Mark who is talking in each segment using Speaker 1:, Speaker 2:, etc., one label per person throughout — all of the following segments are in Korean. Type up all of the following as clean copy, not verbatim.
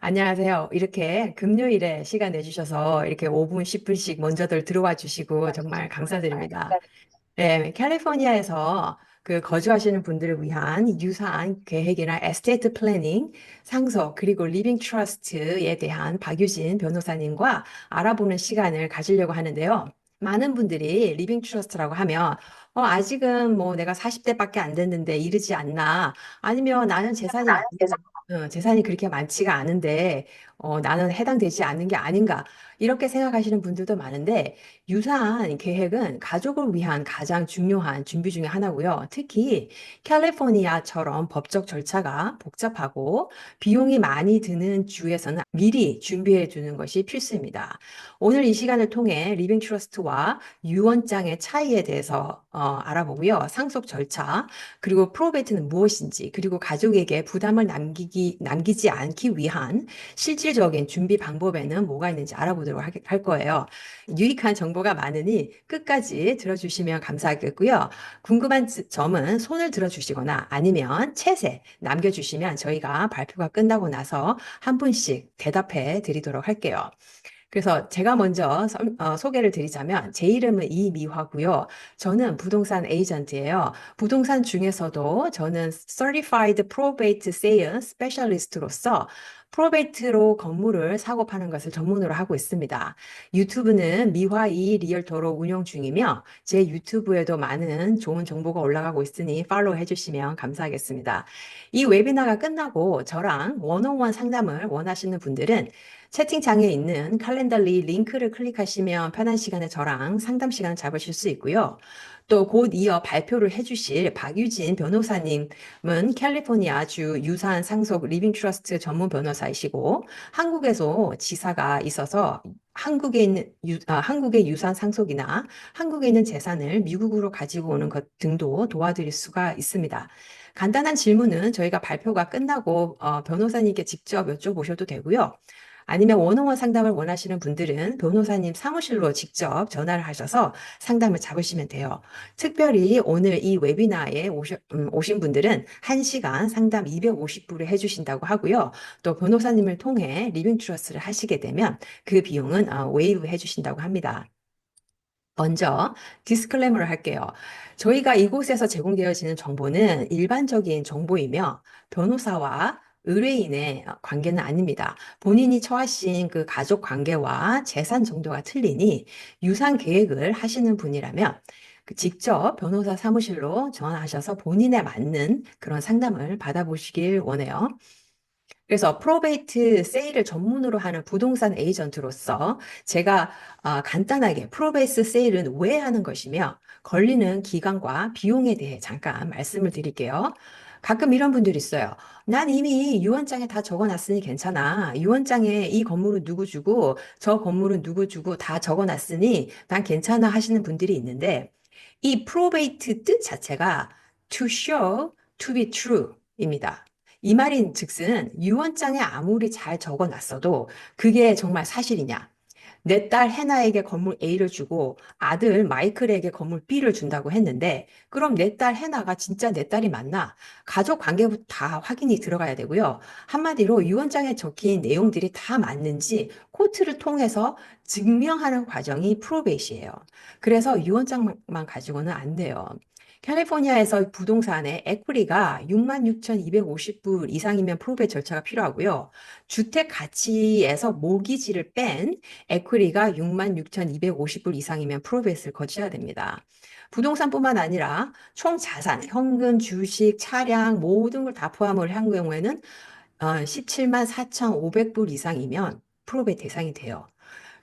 Speaker 1: 안녕하세요. 이렇게 금요일에 시간 내주셔서 이렇게 5분, 10분씩 먼저들 들어와 주시고 정말 감사드립니다. 네, 캘리포니아에서 그 거주하시는 분들을 위한 유사한 계획이나 에스테이트 플래닝, 상속, 그리고 리빙 트러스트에 대한 박유진 변호사님과 알아보는 시간을 가지려고 하는데요. 많은 분들이 리빙 트러스트라고 하면 아직은 뭐 내가 40대밖에 안 됐는데 이르지 않나 아니면 나는 재산이 그렇게 많지가 않은데 나는 해당되지 않는 게 아닌가 이렇게 생각하시는 분들도 많은데 유사한 계획은 가족을 위한 가장 중요한 준비 중에 하나고요. 특히 캘리포니아처럼 법적 절차가 복잡하고 비용이 많이 드는 주에서는 미리 준비해 두는 것이 필수입니다. 오늘 이 시간을 통해 리빙 트러스트와 유언장의 차이에 대해서 알아보고요. 상속 절차, 그리고 프로베이트는 무엇인지, 그리고 가족에게 부담을 남기지 않기 위한 실질적인 준비 방법에는 뭐가 있는지 알아보도록 할 거예요. 유익한 정보가 많으니 끝까지 들어주시면 감사하겠고요. 궁금한 점은 손을 들어주시거나 아니면 챗에 남겨주시면 저희가 발표가 끝나고 나서 한 분씩 대답해 드리도록 할게요. 그래서 제가 먼저 소개를 드리자면 제 이름은 이미화고요. 저는 부동산 에이전트예요. 부동산 중에서도 저는 Certified Probate Sale Specialist로서 프로베이트로 건물을 사고 파는 것을 전문으로 하고 있습니다. 유튜브는 미화이 리얼터로 운영 중이며 제 유튜브에도 많은 좋은 정보가 올라가고 있으니 팔로우 해주시면 감사하겠습니다. 이 웨비나가 끝나고 저랑 원오원 상담을 원하시는 분들은 채팅창에 있는 칼렌더리 링크를 클릭하시면 편한 시간에 저랑 상담 시간을 잡으실 수 있고요. 또 곧 이어 발표를 해주실 박유진 변호사님은 캘리포니아주 유산 상속 리빙 트러스트 전문 변호사이시고 한국에서 지사가 있어서 한국의 유산 상속이나 한국에 있는 재산을 미국으로 가지고 오는 것 등도 도와드릴 수가 있습니다. 간단한 질문은 저희가 발표가 끝나고 변호사님께 직접 여쭤보셔도 되고요. 아니면 원어원 상담을 원하시는 분들은 변호사님 사무실로 직접 전화를 하셔서 상담을 잡으시면 돼요. 특별히 오늘 이 웨비나에 오신 분들은 1시간 상담 250불을 해주신다고 하고요. 또 변호사님을 통해 리빙 트러스를 하시게 되면 그 비용은 웨이브 해주신다고 합니다. 먼저 디스클레이머를 할게요. 저희가 이곳에서 제공되어지는 정보는 일반적인 정보이며 변호사와 의뢰인의 관계는 아닙니다. 본인이 처하신 그 가족 관계와 재산 정도가 틀리니 유산 계획을 하시는 분이라면 직접 변호사 사무실로 전화하셔서 본인에 맞는 그런 상담을 받아보시길 원해요. 그래서 프로베이트 세일을 전문으로 하는 부동산 에이전트로서 제가 간단하게 프로베이트 세일은 왜 하는 것이며 걸리는 기간과 비용에 대해 잠깐 말씀을 드릴게요. 가끔 이런 분들이 있어요. 난 이미 유언장에 다 적어놨으니 괜찮아. 유언장에 이 건물은 누구 주고 저 건물은 누구 주고 다 적어놨으니 난 괜찮아 하시는 분들이 있는데 이 프로베이트 뜻 자체가 to show to be true입니다. 이 말인 즉슨 유언장에 아무리 잘 적어놨어도 그게 정말 사실이냐? 내 딸 해나에게 건물 A를 주고 아들 마이클에게 건물 B를 준다고 했는데 그럼 내 딸 해나가 진짜 내 딸이 맞나? 가족 관계부터 다 확인이 들어가야 되고요. 한마디로 유언장에 적힌 내용들이 다 맞는지 코트를 통해서 증명하는 과정이 프로베이시예요. 그래서 유언장만 가지고는 안 돼요. 캘리포니아에서 부동산의 에퀴리가 66,250불 이상이면 프로베이 절차가 필요하고요. 주택 가치에서 모기지를 뺀 에퀴리가 66,250불 이상이면 프로베이스를 거쳐야 됩니다. 부동산뿐만 아니라 총 자산, 현금, 주식, 차량 모든 걸 다 포함을 한 경우에는 17만 4,500불 이상이면 프로베이 대상이 돼요.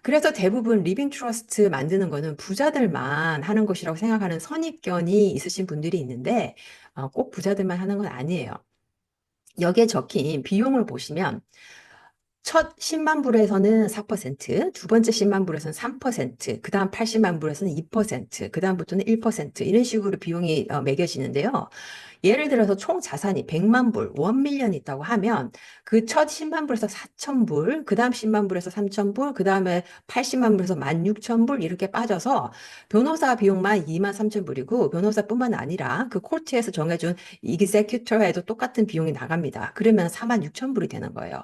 Speaker 1: 그래서 대부분 리빙 트러스트 만드는 거는 부자들만 하는 것이라고 생각하는 선입견이 있으신 분들이 있는데 꼭 부자들만 하는 건 아니에요. 여기에 적힌 비용을 보시면 첫 10만 불에서는 4%, 두 번째 10만 불에서는 3%, 그 다음 80만 불에서는 2%, 그 다음부터는 1% 이런 식으로 비용이 매겨지는데요. 예를 들어서 총 자산이 100만 불, 1밀리언 있다고 하면 그 첫 10만 불에서 4천 불, 그 다음 10만 불에서 3천 불, 그 다음에 80만 불에서 16,000불 이렇게 빠져서 변호사 비용만 2만 3천 불이고 변호사뿐만 아니라 그 코트에서 정해준 이기세큐터에도 똑같은 비용이 나갑니다. 그러면 4만 6천 불이 되는 거예요.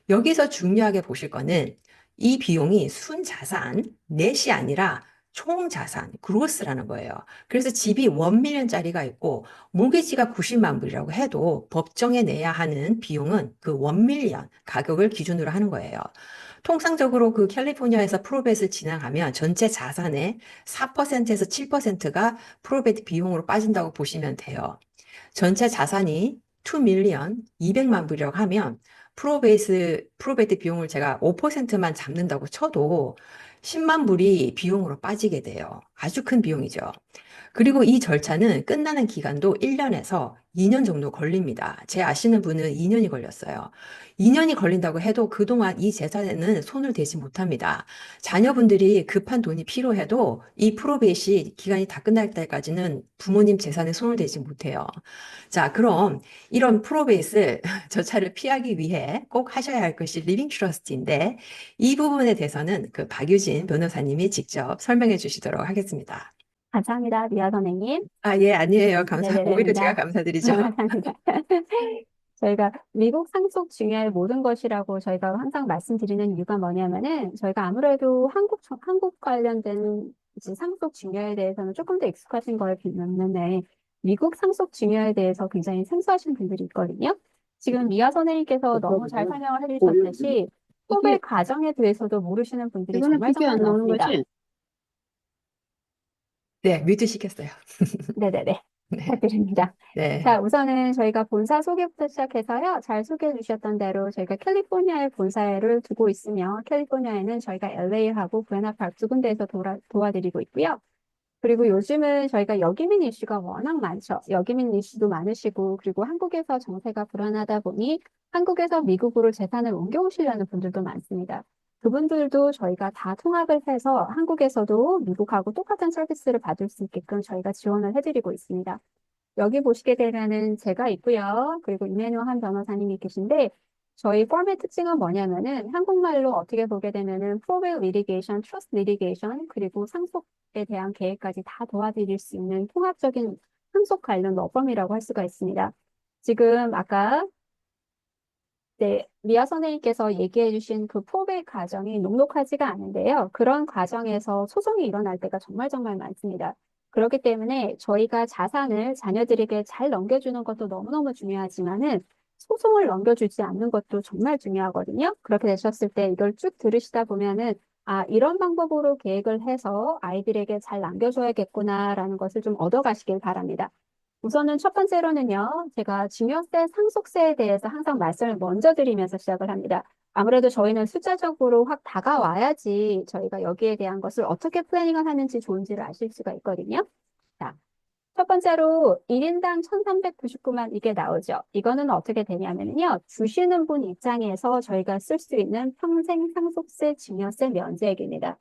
Speaker 1: 여기서 중요하게 보실 거는 이 비용이 순자산, 넷이 아니라 총자산, 그로스라는 거예요. 그래서 집이 1밀리언짜리가 있고 모기지가 90만 불이라고 해도 법정에 내야 하는 비용은 그 1밀리언 가격을 기준으로 하는 거예요. 통상적으로 그 캘리포니아에서 프로베이스를 진행하면 전체 자산의 4%에서 7%가 프로베이트 비용으로 빠진다고 보시면 돼요. 전체 자산이 2 밀리언 200만 불이라고 하면 프로베이트 비용을 제가 5%만 잡는다고 쳐도 10만 불이 비용으로 빠지게 돼요. 아주 큰 비용이죠. 그리고 이 절차는 끝나는 기간도 1년에서 2년 정도 걸립니다. 제 아시는 분은 2년이 걸렸어요. 2년이 걸린다고 해도 그동안 이 재산에는 손을 대지 못합니다. 자녀분들이 급한 돈이 필요해도 이 프로베이시 기간이 다 끝날 때까지는 부모님 재산에 손을 대지 못해요. 자, 그럼 이런 프로베이스 절차를 피하기 위해 꼭 하셔야 할 것이 리빙 트러스트인데 이 부분에 대해서는 그 박유진 변호사님이 직접 설명해 주시도록 하겠습니다.
Speaker 2: 감사합니다. 미아 선생님.
Speaker 1: 아, 예, 아니에요. 오히려 제가
Speaker 2: 네네네입니다.
Speaker 1: 감사드리죠.
Speaker 2: 감사합니다. 저희가 미국 상속 중요할 모든 것이라고 저희가 항상 말씀드리는 이유가 뭐냐면은 저희가 아무래도 한국 관련된 이제 상속 중요에 대해서는 조금 더 익숙하신 걸 비롯는데 미국 상속 중요에 대해서 굉장히 생소하신 분들이 있거든요. 지금 미아 선생님께서 너무 잘 설명을 해주셨듯이
Speaker 3: 이게
Speaker 2: 소배 과정에 대해서도 모르시는 분들이
Speaker 3: 이거는
Speaker 2: 정말
Speaker 3: 비교
Speaker 2: 정말
Speaker 3: 안 나오는
Speaker 2: 많습니다.
Speaker 3: 거지?
Speaker 1: 네, 뮤트 시켰어요.
Speaker 2: 네네네.
Speaker 1: 네,
Speaker 2: 부탁드립니다.
Speaker 1: 네.
Speaker 2: 자, 우선은 저희가 본사 소개부터 시작해서요. 잘 소개해 주셨던 대로 저희가 캘리포니아에 본사를 두고 있으며 캘리포니아에는 저희가 LA하고 부에나파크 두 군데에서 도와드리고 있고요. 그리고 요즘은 저희가 여기민 이슈가 워낙 많죠. 여기민 이슈도 많으시고, 그리고 한국에서 정세가 불안하다 보니 한국에서 미국으로 재산을 옮겨오시려는 분들도 많습니다. 그분들도 저희가 다 통합을 해서 한국에서도 미국하고 똑같은 서비스를 받을 수 있게끔 저희가 지원을 해드리고 있습니다. 여기 보시게 되면은 제가 있고요. 그리고 이мен우한 변호사님이 계신데 저희 펌의 특징은 뭐냐면은 한국말로 어떻게 보게 되면은 프로베일 리티게이션, 트러스트 리티게이션 그리고 상속에 대한 계획까지 다 도와드릴 수 있는 통합적인 상속 관련 러펌이라고 할 수가 있습니다. 지금 아까 네, 미아 선생님께서 얘기해 주신 그 프로베일 과정이 녹록하지가 않은데요. 그런 과정에서 소송이 일어날 때가 정말 정말 많습니다. 그렇기 때문에 저희가 자산을 자녀들에게 잘 넘겨주는 것도 너무너무 중요하지만은 소송을 넘겨주지 않는 것도 정말 중요하거든요. 그렇게 되셨을 때 이걸 쭉 들으시다 보면은 아, 이런 방법으로 계획을 해서 아이들에게 잘 남겨줘야겠구나라는 것을 좀 얻어가시길 바랍니다. 우선은 첫 번째로는요, 제가 증여세, 상속세에 대해서 항상 말씀을 먼저 드리면서 시작을 합니다. 아무래도 저희는 숫자적으로 확 다가와야지 저희가 여기에 대한 것을 어떻게 플래닝을 하는지 좋은지를 아실 수가 있거든요. 자, 첫 번째로 1인당 1399만 이게 나오죠. 이거는 어떻게 되냐면요, 주시는 분 입장에서 저희가 쓸 수 있는 평생 상속세, 증여세 면제액입니다.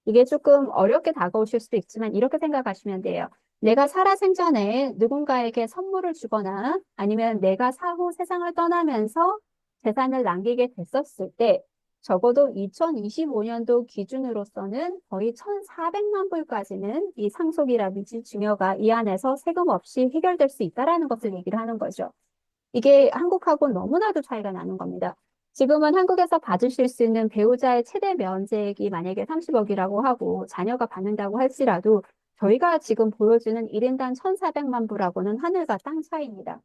Speaker 2: 이게 조금 어렵게 다가오실 수도 있지만 이렇게 생각하시면 돼요. 내가 살아생전에 누군가에게 선물을 주거나 아니면 내가 사후 세상을 떠나면서 재산을 남기게 됐었을 때 적어도 2025년도 기준으로서는 거의 1,400만 불까지는 이 상속이라든지 증여가 이 안에서 세금 없이 해결될 수 있다라는 것을 얘기를 하는 거죠. 이게 한국하고 너무나도 차이가 나는 겁니다. 지금은 한국에서 받으실 수 있는 배우자의 최대 면책이 만약에 30억이라고 하고 자녀가 받는다고 할지라도 저희가 지금 보여주는 1인당 1,400만 불하고는 하늘과 땅 차이입니다.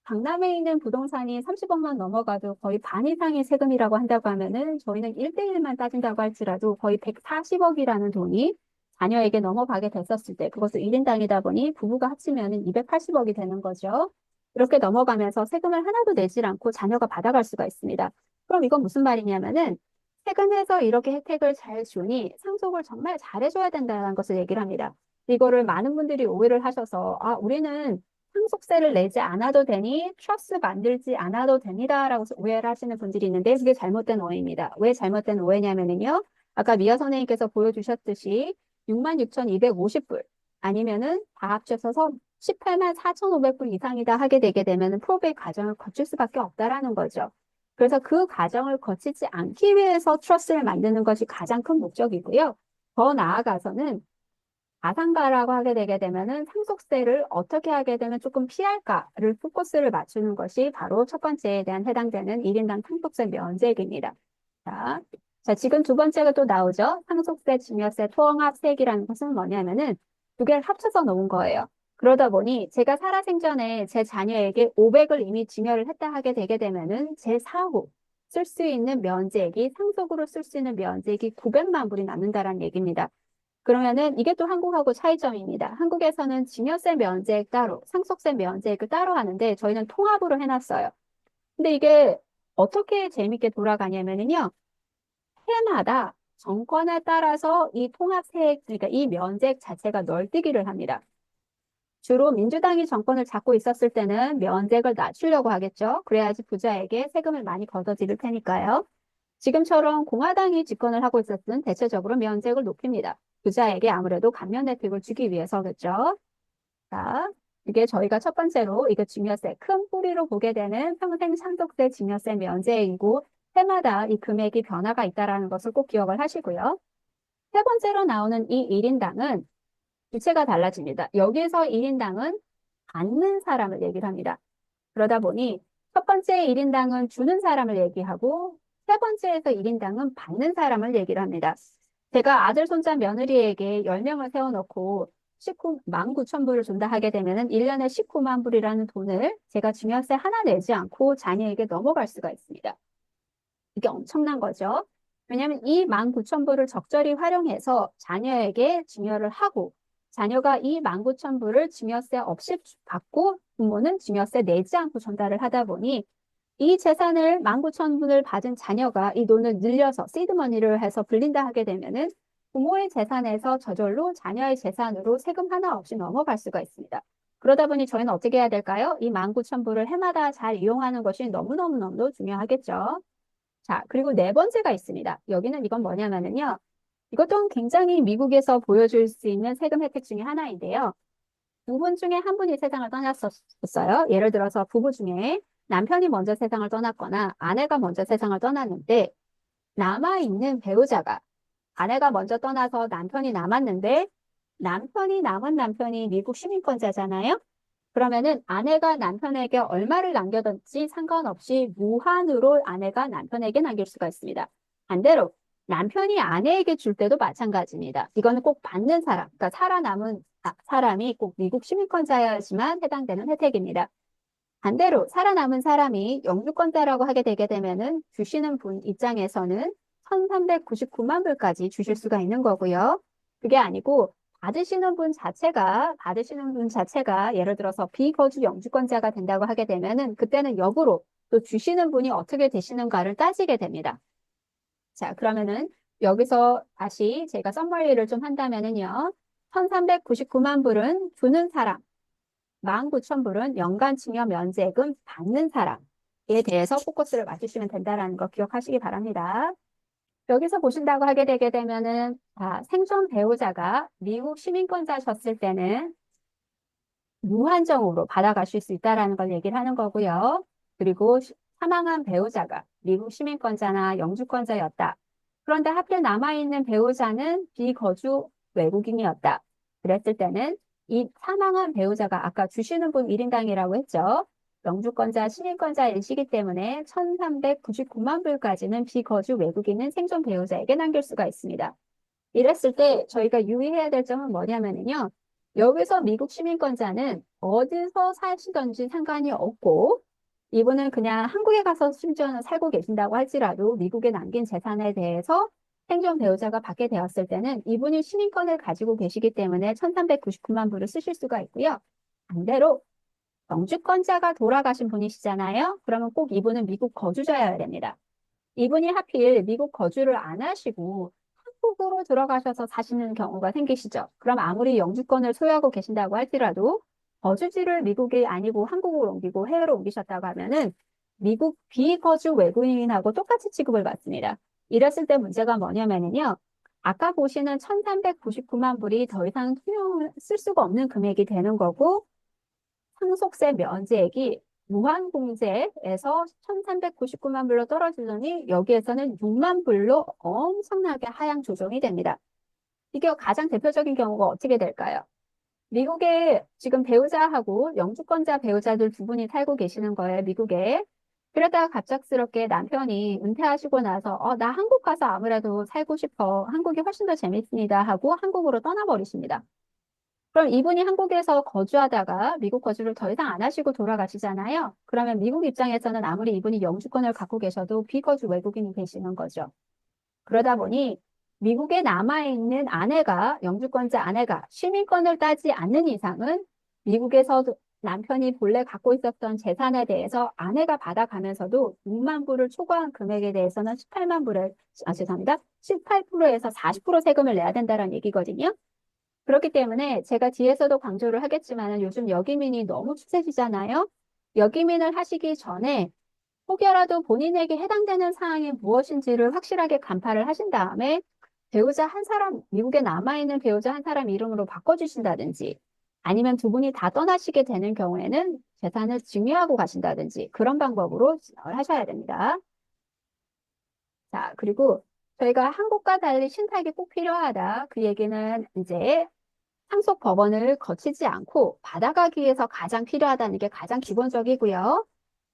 Speaker 2: 강남에 있는 부동산이 30억만 넘어가도 거의 반 이상의 세금이라고 한다고 하면은 저희는 1대1만 따진다고 할지라도 거의 140억이라는 돈이 자녀에게 넘어가게 됐었을 때 그것도 1인당이다 보니 부부가 합치면은 280억이 되는 거죠. 이렇게 넘어가면서 세금을 하나도 내질 않고 자녀가 받아갈 수가 있습니다. 그럼 이건 무슨 말이냐면은 세금에서 이렇게 혜택을 잘 주니 상속을 정말 잘해줘야 된다는 것을 얘기를 합니다. 이거를 많은 분들이 오해를 하셔서 아, 우리는 상속세를 내지 않아도 되니 트러스 만들지 않아도 됩니다라고 오해를 하시는 분들이 있는데 그게 잘못된 오해입니다. 왜 잘못된 오해냐면요. 아까 미아 선생님께서 보여주셨듯이 66,250불 아니면은 다 합쳐서 18만 4,500불 이상이다 하게 되게 되면 프로베이 과정을 거칠 수밖에 없다라는 거죠. 그래서 그 과정을 거치지 않기 위해서 트러스를 만드는 것이 가장 큰 목적이고요. 더 나아가서는 가상가라고 하게 되게 되면은 상속세를 어떻게 하게 되면 조금 피할까를 포커스를 맞추는 것이 바로 첫 번째에 대한 해당되는 1인당 상속세 면제액입니다. 자, 자, 지금 두 번째가 또 나오죠. 상속세, 증여세, 통합세액이라는 것은 뭐냐면은 두 개를 합쳐서 놓은 거예요. 그러다 보니 제가 살아생전에 제 자녀에게 500을 이미 증여를 했다 하게 되게 되면은 제 사후 쓸 수 있는 면제액이 상속으로 쓸 수 있는 면제액이 900만 불이 남는다라는 얘기입니다. 그러면은 이게 또 한국하고 차이점입니다. 한국에서는 증여세 면제액 따로, 상속세 면제액을 따로 하는데 저희는 통합으로 해놨어요. 근데 이게 어떻게 재밌게 돌아가냐면요. 해마다 정권에 따라서 이 통합세액, 그러니까 이 면제액 자체가 널뛰기를 합니다. 주로 민주당이 정권을 잡고 있었을 때는 면제액을 낮추려고 하겠죠. 그래야지 부자에게 세금을 많이 걷어들일 테니까요. 지금처럼 공화당이 집권을 하고 있을 때는 대체적으로 면제액을 높입니다. 부자에게 아무래도 감면 혜택을 주기 위해서겠죠. 자, 이게 저희가 첫 번째로 이거 증여세 큰 뿌리로 보게 되는 평생 상속세 증여세 면제이고 해마다 이 금액이 변화가 있다는 것을 꼭 기억을 하시고요. 세 번째로 나오는 이 1인당은 주체가 달라집니다. 여기에서 1인당은 받는 사람을 얘기를 합니다. 그러다 보니 첫 번째 1인당은 주는 사람을 얘기하고 세 번째에서 1인당은 받는 사람을 얘기를 합니다. 제가 아들, 손자, 며느리에게 10명을 세워놓고 19만 9천 불을 준다 하게 되면은 1년에 19만 불이라는 돈을 제가 증여세 하나 내지 않고 자녀에게 넘어갈 수가 있습니다. 이게 엄청난 거죠. 왜냐하면 이 19,000불을 적절히 활용해서 자녀에게 증여를 하고 자녀가 이 19,000불을 증여세 없이 받고 부모는 증여세 내지 않고 전달을 하다 보니 이 재산을 19,000불을 받은 자녀가 이 돈을 늘려서 시드머니를 해서 불린다 하게 되면은 부모의 재산에서 저절로 자녀의 재산으로 세금 하나 없이 넘어갈 수가 있습니다. 그러다 보니 저희는 어떻게 해야 될까요? 이 19,000불을 해마다 잘 이용하는 것이 너무너무너무 중요하겠죠. 자, 그리고 네 번째가 있습니다. 여기는 이건 뭐냐면요. 이것도 굉장히 미국에서 보여줄 수 있는 세금 혜택 중에 하나인데요. 두 분 중에 한 분이 세상을 떠났었어요. 예를 들어서 부부 중에 남편이 먼저 세상을 떠났거나 아내가 먼저 세상을 떠났는데 남아있는 배우자가 아내가 먼저 떠나서 남편이 남았는데 남편이 미국 시민권자잖아요. 그러면은 아내가 남편에게 얼마를 남겨뒀지 상관없이 무한으로 아내가 남편에게 남길 수가 있습니다. 반대로 남편이 아내에게 줄 때도 마찬가지입니다. 이거는 꼭 받는 사람, 그러니까 살아남은 사람이 꼭 미국 시민권자여야지만 해당되는 혜택입니다. 반대로 살아남은 사람이 영주권자라고 하게 되게 되면은 주시는 분 입장에서는 1,399만 불까지 주실 수가 있는 거고요. 그게 아니고 받으시는 분 자체가 예를 들어서 비거주 영주권자가 된다고 하게 되면은 그때는 역으로 또 주시는 분이 어떻게 되시는가를 따지게 됩니다. 자, 그러면은 여기서 다시 제가 썸머리를 좀 한다면은요. 1,399만 불은 주는 사람, 19,000불은 연간 증여 면제금 받는 사람에 대해서 포커스를 맞추시면 된다는 거 기억하시기 바랍니다. 여기서 보신다고 하게 되게 되면은 생존 배우자가 미국 시민권자셨을 때는 무한정으로 받아가실 수 있다라는 걸 얘기를 하는 거고요. 그리고 사망한 배우자가 미국 시민권자나 영주권자였다. 그런데 하필 남아있는 배우자는 비거주 외국인이었다. 그랬을 때는 이 사망한 배우자가 아까 주시는 분 1인당이라고 했죠. 영주권자, 시민권자이시기 때문에 1,399만 불까지는 비거주 외국인은 생존 배우자에게 남길 수가 있습니다. 이랬을 때 저희가 유의해야 될 점은 뭐냐면요. 여기서 미국 시민권자는 어디서 사시던지 상관이 없고 이분은 그냥 한국에 가서 심지어는 살고 계신다고 할지라도 미국에 남긴 재산에 대해서 생존 배우자가 받게 되었을 때는 이분이 시민권을 가지고 계시기 때문에 1,399만 불을 쓰실 수가 있고요. 반대로 영주권자가 돌아가신 분이시잖아요. 그러면 꼭 이분은 미국 거주자여야 됩니다. 이분이 하필 미국 거주를 안 하시고 한국으로 들어가셔서 사시는 경우가 생기시죠. 그럼 아무리 영주권을 소유하고 계신다고 할지라도 거주지를 미국이 아니고 한국으로 옮기고 해외로 옮기셨다고 하면은 미국 비거주 외국인하고 똑같이 취급을 받습니다. 이랬을 때 문제가 뭐냐면요. 아까 보시는 1,399만 불이 더 이상 투명을 쓸 수가 없는 금액이 되는 거고 상속세 면제액이 무한공제에서 1,399만 불로 떨어지더니 여기에서는 6만 불로 엄청나게 하향 조정이 됩니다. 이게 가장 대표적인 경우가 어떻게 될까요? 미국에 지금 배우자하고 영주권자 배우자들 두 분이 살고 계시는 거예요, 미국에. 그러다가 갑작스럽게 남편이 은퇴하시고 나서, 나 한국 가서 아무래도 살고 싶어. 한국이 훨씬 더 재밌습니다. 하고 한국으로 떠나버리십니다. 그럼 이분이 한국에서 거주하다가 미국 거주를 더 이상 안 하시고 돌아가시잖아요. 그러면 미국 입장에서는 아무리 이분이 영주권을 갖고 계셔도 비거주 외국인이 되시는 거죠. 그러다 보니 미국에 남아있는 아내가, 영주권자 아내가 시민권을 따지 않는 이상은 미국에서 남편이 본래 갖고 있었던 재산에 대해서 아내가 받아가면서도 6만 불을 초과한 금액에 대해서는 18만 불을, 죄송합니다. 18%에서 40% 세금을 내야 된다는 얘기거든요. 그렇기 때문에 제가 뒤에서도 강조를 하겠지만 요즘 역이민이 너무 추세지잖아요. 역이민을 하시기 전에 혹여라도 본인에게 해당되는 사항이 무엇인지를 확실하게 간파를 하신 다음에 배우자 한 사람, 미국에 남아있는 배우자 한 사람 이름으로 바꿔주신다든지 아니면 두 분이 다 떠나시게 되는 경우에는 재산을 증여하고 가신다든지 그런 방법으로 진행을 하셔야 됩니다. 자, 그리고 저희가 한국과 달리 신탁이 꼭 필요하다. 그 얘기는 이제 상속 법원을 거치지 않고 받아가기 위해서 가장 필요하다는 게 가장 기본적이고요.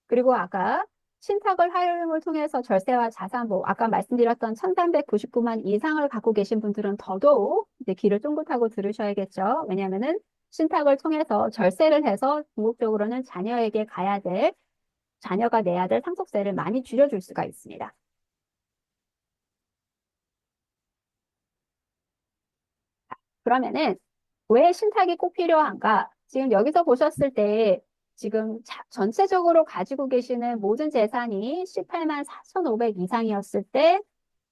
Speaker 2: 그리고 아까 신탁을 활용을 통해서 절세와 자산보, 아까 말씀드렸던 1399만 이상을 갖고 계신 분들은 더더욱 이제 귀를 쫑긋하고 들으셔야겠죠. 왜냐하면은 신탁을 통해서 절세를 해서 궁극적으로는 자녀에게 가야 될, 자녀가 내야 될 상속세를 많이 줄여줄 수가 있습니다. 그러면은 왜 신탁이 꼭 필요한가? 지금 여기서 보셨을 때 지금 전체적으로 가지고 계시는 모든 재산이 18만 4,500 이상이었을 때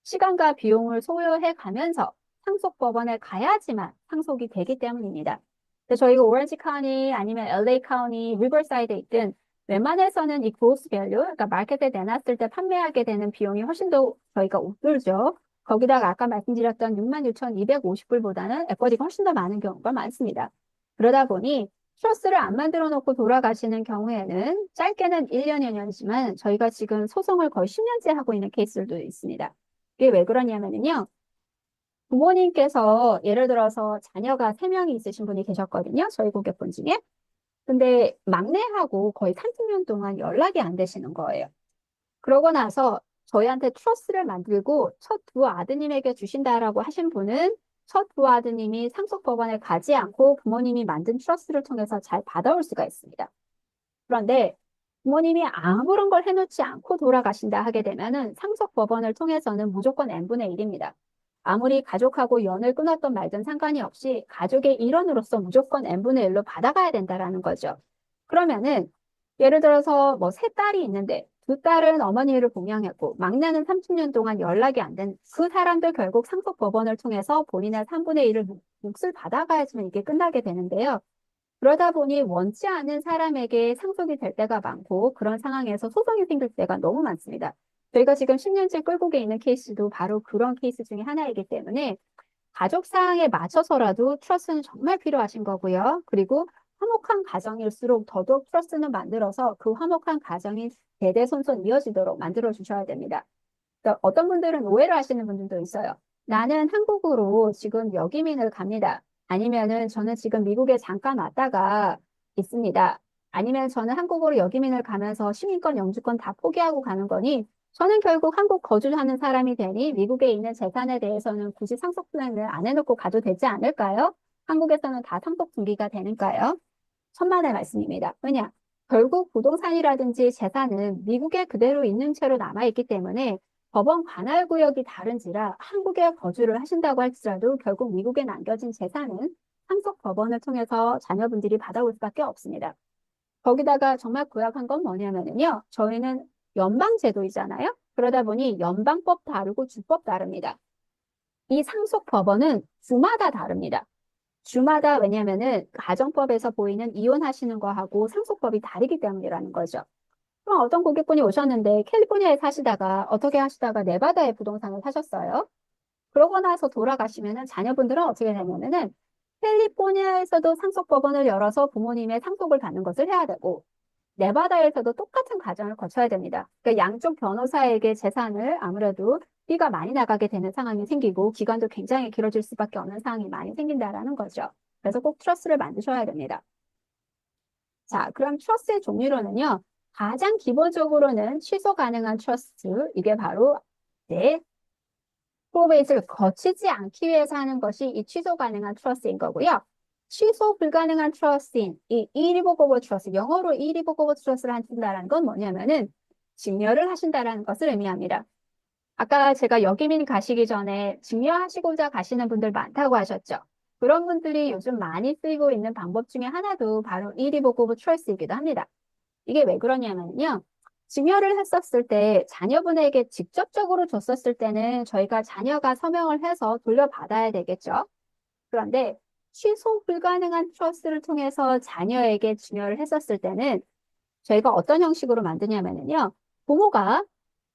Speaker 2: 시간과 비용을 소요해 가면서 상속법원에 가야지만 상속이 되기 때문입니다. 근데 저희가 오렌지 카운티 아니면 LA 카운티, 리버사이드에 있든 웬만해서는 이 gross value, 그러니까 마켓에 내놨을 때 판매하게 되는 비용이 훨씬 더 저희가 웃돌죠. 거기다가 아까 말씀드렸던 66,250불보다는 에쿼리가 훨씬 더 많은 경우가 많습니다. 그러다 보니 트러스를 안 만들어 놓고 돌아가시는 경우에는 짧게는 1년, 2년이지만 저희가 지금 소송을 거의 10년째 하고 있는 케이스들도 있습니다. 이게 왜 그러냐면요. 부모님께서 예를 들어서 자녀가 3명이 있으신 분이 계셨거든요. 저희 고객분 중에. 근데 막내하고 거의 30년 동안 연락이 안 되시는 거예요. 그러고 나서 저희한테 트러스를 만들고 첫 두 아드님에게 주신다라고 하신 분은 첫 두 아드님이 상속법원에 가지 않고 부모님이 만든 트러스를 통해서 잘 받아올 수가 있습니다. 그런데 부모님이 아무런 걸 해놓지 않고 돌아가신다 하게 되면은 상속법원을 통해서는 무조건 n분의 1입니다. 아무리 가족하고 연을 끊었던 말든 상관이 없이 가족의 일원으로서 무조건 n분의 1로 받아가야 된다라는 거죠. 그러면은 예를 들어서 뭐 세 딸이 있는데 두 딸은 어머니를 봉양했고 막내는 30년 동안 연락이 안 된 그 사람들 결국 상속법원을 통해서 본인의 3분의 1을 몫을 받아가야지만 이게 끝나게 되는데요. 그러다 보니 원치 않은 사람에게 상속이 될 때가 많고 그런 상황에서 소송이 생길 때가 너무 많습니다. 저희가 지금 10년째 끌고 있는 케이스도 바로 그런 케이스 중에 하나이기 때문에 가족 사항에 맞춰서라도 트러스는 정말 필요하신 거고요. 그리고 화목한 가정일수록 더더욱 트러스는 만들어서 그 화목한 가정이 대대손손 이어지도록 만들어 주셔야 됩니다. 그러니까 어떤 분들은 오해를 하시는 분들도 있어요. 나는 한국으로 지금 역이민을 갑니다. 아니면은 저는 지금 미국에 잠깐 왔다가 있습니다. 아니면 저는 한국으로 역이민을 가면서 시민권, 영주권 다 포기하고 가는 거니 저는 결국 한국 거주하는 사람이 되니 미국에 있는 재산에 대해서는 굳이 상속 분할을 안 해놓고 가도 되지 않을까요? 한국에서는 다 상속 등기가 되는가요? 천만의 말씀입니다. 왜냐? 결국 부동산이라든지 재산은 미국에 그대로 있는 채로 남아있기 때문에 법원 관할 구역이 다른지라 한국에 거주를 하신다고 할지라도 결국 미국에 남겨진 재산은 상속 법원을 통해서 자녀분들이 받아올 수밖에 없습니다. 거기다가 정말 고약한 건 뭐냐면요. 저희는 연방제도이잖아요. 그러다 보니 연방법 다르고 주법 다릅니다. 이 상속 법원은 주마다 다릅니다. 주마다 왜냐면은 가정법에서 보이는 이혼하시는 거하고 상속법이 다르기 때문이라는 거죠. 그럼 어떤 고객분이 오셨는데 캘리포니아에 사시다가 어떻게 하시다가 네바다에 부동산을 사셨어요. 그러고 나서 돌아가시면은 자녀분들은 어떻게 되냐면은 캘리포니아에서도 상속법원을 열어서 부모님의 상속을 받는 것을 해야 되고 네바다에서도 똑같은 과정을 거쳐야 됩니다. 그러니까 양쪽 변호사에게 재산을 아무래도 부피가 많이 나가게 되는 상황이 생기고 기간도 굉장히 길어질 수밖에 없는 상황이 많이 생긴다라는 거죠. 그래서 꼭 트러스를 만드셔야 됩니다. 자, 그럼 트러스의 종류로는요. 가장 기본적으로는 취소 가능한 트러스, 이게 바로 이제 프로베이스를 거치지 않기 위해서 하는 것이 이 취소 가능한 트러스인 거고요. 취소 불가능한 트러스인 이 irrevocable 트러스, 영어로 irrevocable 트러스를 한다는 건 뭐냐면은 증여를 하신다라는 것을 의미합니다. 아까 제가 여기민 가시기 전에 증여하시고자 가시는 분들 많다고 하셨죠. 그런 분들이 요즘 많이 쓰이고 있는 방법 중에 하나도 바로 irrevocable 트러스이기도 합니다. 이게 왜 그러냐면요. 증여를 했었을 때 자녀분에게 직접적으로 줬었을 때는 저희가 자녀가 서명을 해서 돌려받아야 되겠죠. 그런데 취소 불가능한 트러스를 통해서 자녀에게 증여를 했었을 때는 저희가 어떤 형식으로 만드냐면요. 부모가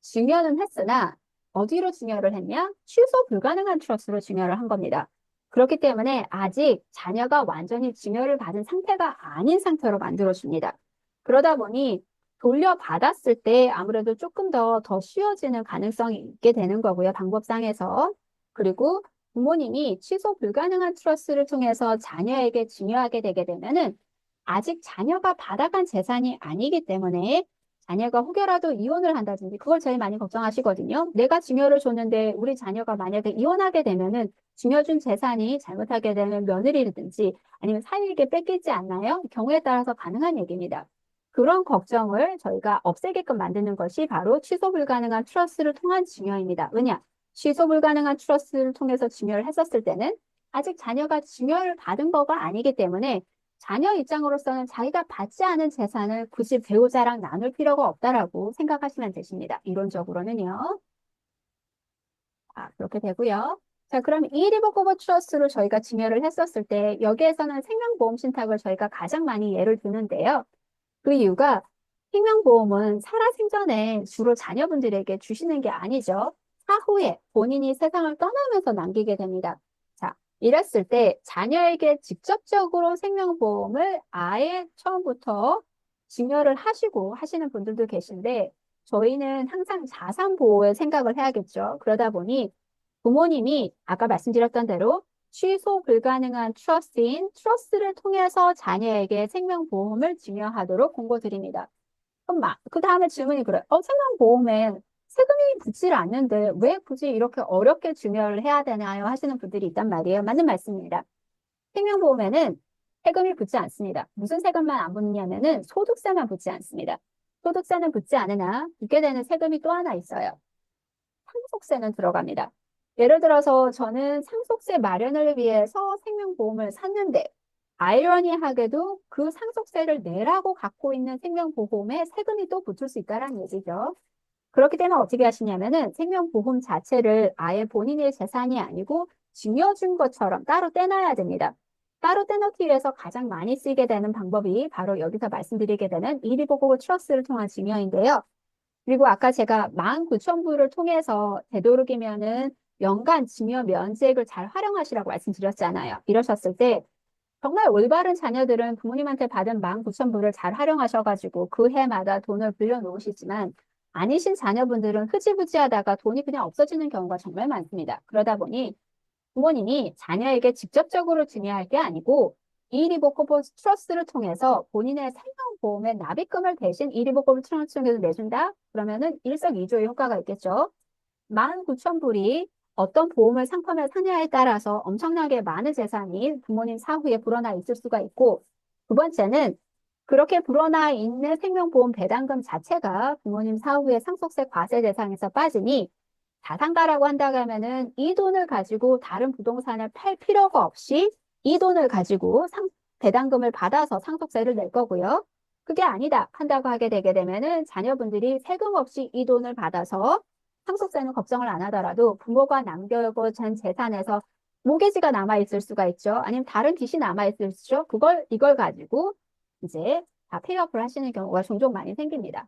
Speaker 2: 증여는 했으나 어디로 증여를 했냐? 취소 불가능한 트러스로 증여를 한 겁니다. 그렇기 때문에 아직 자녀가 완전히 증여를 받은 상태가 아닌 상태로 만들어줍니다. 그러다 보니 돌려받았을 때 아무래도 조금 더 쉬워지는 가능성이 있게 되는 거고요. 방법상에서. 그리고 부모님이 취소 불가능한 트러스를 통해서 자녀에게 증여하게 되게 되면은 아직 자녀가 받아간 재산이 아니기 때문에 자녀가 혹여라도 이혼을 한다든지 그걸 제일 많이 걱정하시거든요. 내가 증여를 줬는데 우리 자녀가 만약에 이혼하게 되면은 증여준 재산이 잘못하게 되면 며느리든지 아니면 사위에게 뺏기지 않나요? 경우에 따라서 가능한 얘기입니다. 그런 걱정을 저희가 없애게끔 만드는 것이 바로 취소 불가능한 트러스를 통한 증여입니다. 왜냐? 취소 불가능한 트러스를 통해서 증여를 했었을 때는 아직 자녀가 증여를 받은 거가 아니기 때문에 자녀 입장으로서는 자기가 받지 않은 재산을 굳이 배우자랑 나눌 필요가 없다라고 생각하시면 되십니다. 이론적으로는요. 그렇게 되고요. 자, 그럼 이리버거버 트러스로 저희가 증여를 했었을 때 여기에서는 생명보험 신탁을 저희가 가장 많이 예를 드는데요. 그 이유가 생명보험은 살아생전에 주로 자녀분들에게 주시는 게 아니죠. 사후에 본인이 세상을 떠나면서 남기게 됩니다. 자, 이랬을 때 자녀에게 직접적으로 생명보험을 아예 처음부터 증여를 하시고 하시는 분들도 계신데 저희는 항상 자산보호에 생각을 해야겠죠. 그러다 보니 부모님이 아까 말씀드렸던 대로 취소 불가능한 트러스인 트러스를 통해서 자녀에게 생명보험을 증여하도록 공고드립니다. 그럼 그 다음에 질문이 그래요. 생명보험에 세금이 붙질 않는데 왜 굳이 이렇게 어렵게 증여를 해야 되나요? 하시는 분들이 있단 말이에요. 맞는 말씀입니다. 생명보험에는 세금이 붙지 않습니다. 무슨 세금만 안 붙냐면은 소득세만 붙지 않습니다. 소득세는 붙지 않으나 붙게 되는 세금이 또 하나 있어요. 상속세는 들어갑니다. 예를 들어서 저는 상속세 마련을 위해서 생명보험을 샀는데 아이러니하게도 그 상속세를 내라고 갖고 있는 생명보험에 세금이 또 붙을 수 있다는 얘기죠. 그렇기 때문에 어떻게 하시냐면은 생명보험 자체를 아예 본인의 재산이 아니고 증여준 것처럼 따로 떼놔야 됩니다. 따로 떼놓기 위해서 가장 많이 쓰이게 되는 방법이 바로 여기서 말씀드리게 되는 이리보고 트러스를 통한 증여인데요. 그리고 아까 제가 19,000부를 통해서 되도록이면은 연간 증여 면책을 잘 활용하시라고 말씀드렸잖아요. 이러셨을 때 정말 올바른 자녀들은 부모님한테 받은 19,000부를 잘 활용하셔가지고 그 해마다 돈을 불려놓으시지만 아니신 자녀분들은 흐지부지하다가 돈이 그냥 없어지는 경우가 정말 많습니다. 그러다 보니 부모님이 자녀에게 직접적으로 증여할 게 아니고 이리보커블 트러스를 통해서 본인의 생명보험의 납입금을 대신 이리보커블 트러스를 내준다? 그러면은 일석이조의 효과가 있겠죠. 19,000불이 어떤 보험을 상품을 사냐에 따라서 엄청나게 많은 재산이 부모님 사후에 불어나 있을 수가 있고 두 번째는 그렇게 불어나 있는 생명보험 배당금 자체가 부모님 사후에 상속세 과세 대상에서 빠지니 자산가라고 한다고 하면은 이 돈을 가지고 다른 부동산을 팔 필요가 없이 이 돈을 가지고 배당금을 받아서 상속세를 낼 거고요. 그게 아니다 한다고 하게 되게 되면은 자녀분들이 세금 없이 이 돈을 받아서 상속세는 걱정을 안 하더라도 부모가 남겨둔 재산에서 모기지가 남아있을 수가 있죠. 아니면 다른 빚이 남아있을 수 있죠. 이걸 가지고 이제 다 페이업을 하시는 경우가 종종 많이 생깁니다.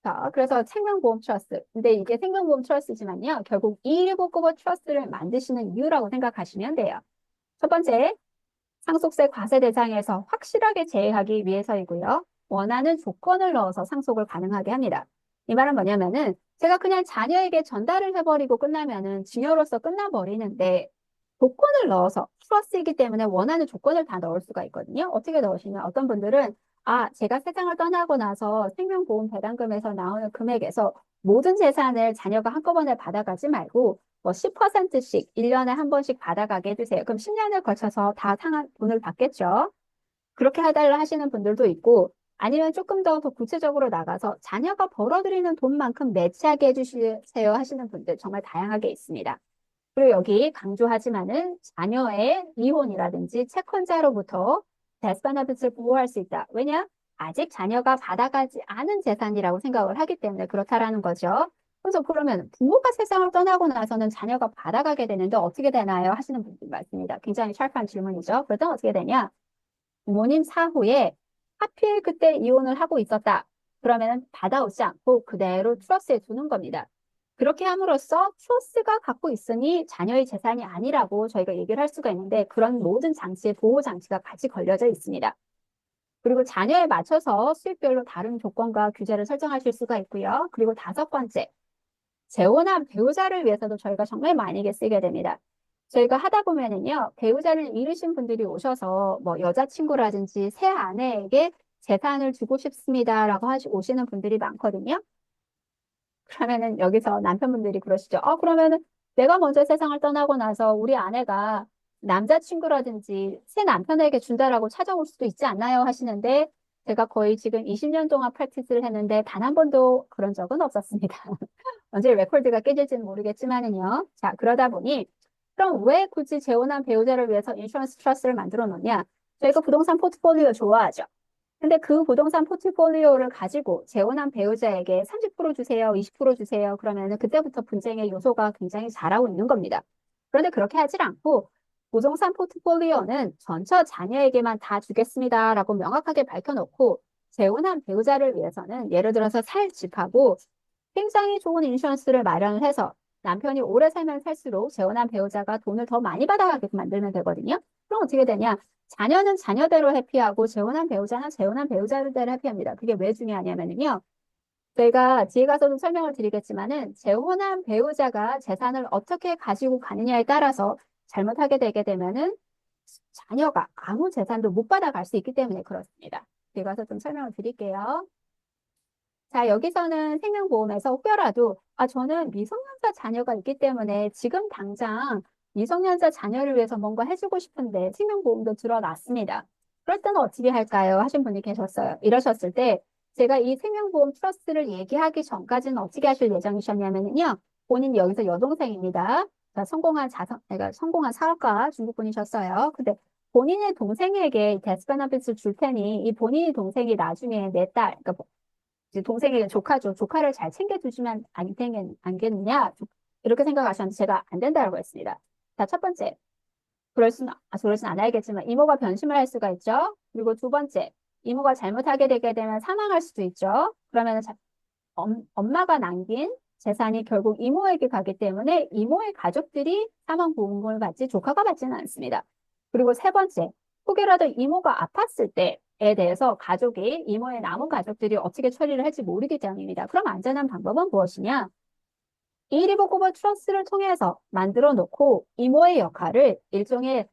Speaker 2: 자, 그래서 생명보험 트러스. 근데 이게 생명보험 트러스지만요. 결국 이일보급의 트러스를 만드시는 이유라고 생각하시면 돼요. 첫 번째, 상속세 과세 대상에서 확실하게 제외하기 위해서이고요. 원하는 조건을 넣어서 상속을 가능하게 합니다. 이 말은 뭐냐면은 제가 그냥 자녀에게 전달을 해버리고 끝나면은 증여로서 끝나버리는데 조건을 넣어서 트러스이기 때문에 원하는 조건을 다 넣을 수가 있거든요. 어떻게 넣으시냐? 어떤 분들은 제가 세상을 떠나고 나서 생명보험 배당금에서 나오는 금액에서 모든 재산을 자녀가 한꺼번에 받아가지 말고 뭐 10%씩 1년에 한 번씩 받아가게 해주세요. 그럼 10년을 거쳐서 다 상한 돈을 받겠죠. 그렇게 해달라 하시는 분들도 있고 아니면 조금 더 구체적으로 나가서 자녀가 벌어들이는 돈만큼 매치하게 해주세요 하시는 분들 정말 다양하게 있습니다. 그리고 여기 강조하지만은 자녀의 이혼이라든지 채권자로부터 데스파나빗을 보호할 수 있다. 왜냐? 아직 자녀가 받아가지 않은 재산이라고 생각을 하기 때문에 그렇다라는 거죠. 그래서 그러면 부모가 세상을 떠나고 나서는 자녀가 받아가게 되는데 어떻게 되나요? 하시는 분들 많습니다. 굉장히 찰프한 질문이죠. 그랬더니 어떻게 되냐? 부모님 사후에 하필 그때 이혼을 하고 있었다. 그러면 받아오지 않고 그대로 트러스에 두는 겁니다. 그렇게 함으로써 트러스가 갖고 있으니 자녀의 재산이 아니라고 저희가 얘기를 할 수가 있는데 그런 모든 장치의 보호 장치가 같이 걸려져 있습니다. 그리고 자녀에 맞춰서 수익별로 다른 조건과 규제를 설정하실 수가 있고요. 그리고 다섯 번째, 재혼한 배우자를 위해서도 저희가 정말 많이 쓰게 됩니다. 저희가 하다 보면은요, 배우자를 잃으신 분들이 오셔서 뭐 여자친구라든지 새 아내에게 재산을 주고 싶습니다라고 오시는 분들이 많거든요. 그러면은 여기서 남편분들이 그러시죠. 그러면은 내가 먼저 세상을 떠나고 나서 우리 아내가 남자친구라든지 새 남편에게 준다라고 찾아올 수도 있지 않나요? 하시는데 제가 거의 지금 20년 동안 프랙티스를 했는데 단 한 번도 그런 적은 없었습니다. 언제 레코드가 깨질지는 모르겠지만은요. 자, 그러다 보니 그럼 왜 굳이 재혼한 배우자를 위해서 인슈런스 트러스를 만들어 놓냐? 저희가 부동산 포트폴리오 좋아하죠. 근데 그 부동산 포트폴리오를 가지고 재혼한 배우자에게 30% 주세요, 20% 주세요. 그러면은 그때부터 분쟁의 요소가 굉장히 자라고 있는 겁니다. 그런데 그렇게 하질 않고 부동산 포트폴리오는 전처 자녀에게만 다 주겠습니다라고 명확하게 밝혀놓고 재혼한 배우자를 위해서는 예를 들어서 살 집하고 굉장히 좋은 인슈런스를 마련을 해서 남편이 오래 살면 살수록 재혼한 배우자가 돈을 더 많이 받아가게끔 만들면 되거든요. 그럼 어떻게 되냐? 자녀는 자녀대로 해피하고 재혼한 배우자는 재혼한 배우자대로 해피합니다. 그게 왜 중요하냐면요. 저희가 뒤에 가서도 설명을 드리겠지만은 재혼한 배우자가 재산을 어떻게 가지고 가느냐에 따라서 잘못하게 되게 되면은 자녀가 아무 재산도 못 받아갈 수 있기 때문에 그렇습니다. 뒤에 가서 좀 설명을 드릴게요. 자, 여기서는 생명보험에서 혹여라도, 저는 미성년자 자녀가 있기 때문에 지금 당장 미성년자 자녀를 위해서 뭔가 해주고 싶은데 생명보험도 들어놨습니다. 그럴 때는 어떻게 할까요? 하신 분이 계셨어요. 이러셨을 때 제가 이 생명보험 트러스트를 얘기하기 전까지는 어떻게 하실 예정이셨냐면요. 본인 여기서 여동생입니다. 자, 그러니까 성공한 사업가 중국 분이셨어요. 근데 본인의 동생에게 데스 베너핏을 줄 테니 이 본인의 동생이 나중에 내 딸, 그러니까 이제 동생에게 조카죠. 조카를 잘 챙겨주시면 안 되겠느냐? 이렇게 생각하셨는데 제가 안 된다고 했습니다. 자, 첫 번째. 그럴 수는 않아야겠지만 이모가 변심을 할 수가 있죠. 그리고 두 번째. 이모가 잘못하게 되게 되면 사망할 수도 있죠. 그러면 엄마가 남긴 재산이 결국 이모에게 가기 때문에 이모의 가족들이 사망보험금을 받지 조카가 받지는 않습니다. 그리고 세 번째, 혹여라도 이모가 아팠을 때에 대해서 가족이 이모의 남은 가족들이 어떻게 처리를 할지 모르기 때문입니다. 그럼 안전한 방법은 무엇이냐? 이리보코버 트러스를 통해서 만들어 놓고 이모의 역할을 일종의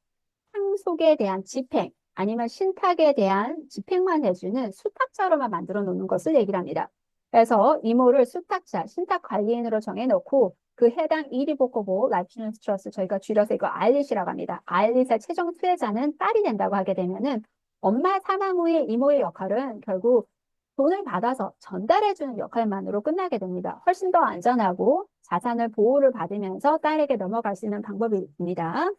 Speaker 2: 상속에 대한 집행 아니면 신탁에 대한 집행만 해주는 수탁자로만 만들어 놓는 것을 얘기를 합니다. 그래서 이모를 수탁자, 신탁 관리인으로 정해놓고 그 해당 이리보코보 라이프인슈런스 트러스 저희가 줄여서 이거 알릿이라고 합니다. 알릿의 최종 수혜자는 딸이 된다고 하게 되면은 엄마 사망 후에 이모의 역할은 결국 돈을 받아서 전달해주는 역할만으로 끝나게 됩니다. 훨씬 더 안전하고 자산을 보호를 받으면서 딸에게 넘어갈 수 있는 방법입니다.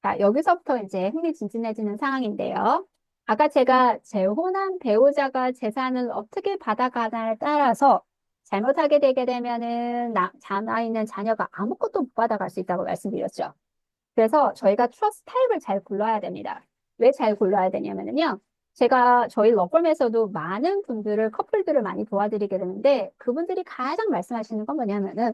Speaker 2: 자, 여기서부터 이제 흥미진진해지는 상황인데요. 아까 제가 재혼한 배우자가 재산을 어떻게 받아가냐에 따라서 잘못하게 되게 되면은 남아있는 자녀가 아무것도 못 받아갈 수 있다고 말씀드렸죠. 그래서 저희가 트러스트 타입을 잘 골라야 됩니다. 왜 잘 골라야 되냐면요. 제가 저희 러펌에서도 많은 분들을, 커플들을 많이 도와드리게 되는데 그분들이 가장 말씀하시는 건 뭐냐면은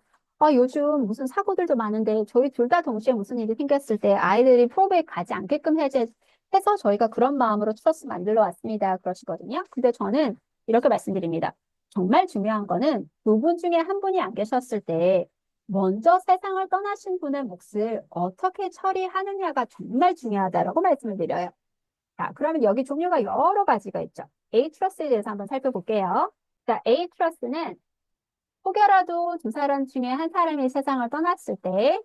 Speaker 2: 요즘 무슨 사고들도 많은데 저희 둘 다 동시에 무슨 일이 생겼을 때 아이들이 프로베이 가지 않게끔 해서 저희가 그런 마음으로 트러스 만들어 왔습니다. 그러시거든요. 근데 저는 이렇게 말씀드립니다. 정말 중요한 거는 두 분 중에 한 분이 안 계셨을 때 먼저 세상을 떠나신 분의 몫을 어떻게 처리하느냐가 정말 중요하다라고 말씀을 드려요. 자, 그러면 여기 종류가 여러 가지가 있죠. A트러스에 대해서 한번 살펴볼게요. 자, A트러스는 혹여라도 두 사람 중에 한 사람이 세상을 떠났을 때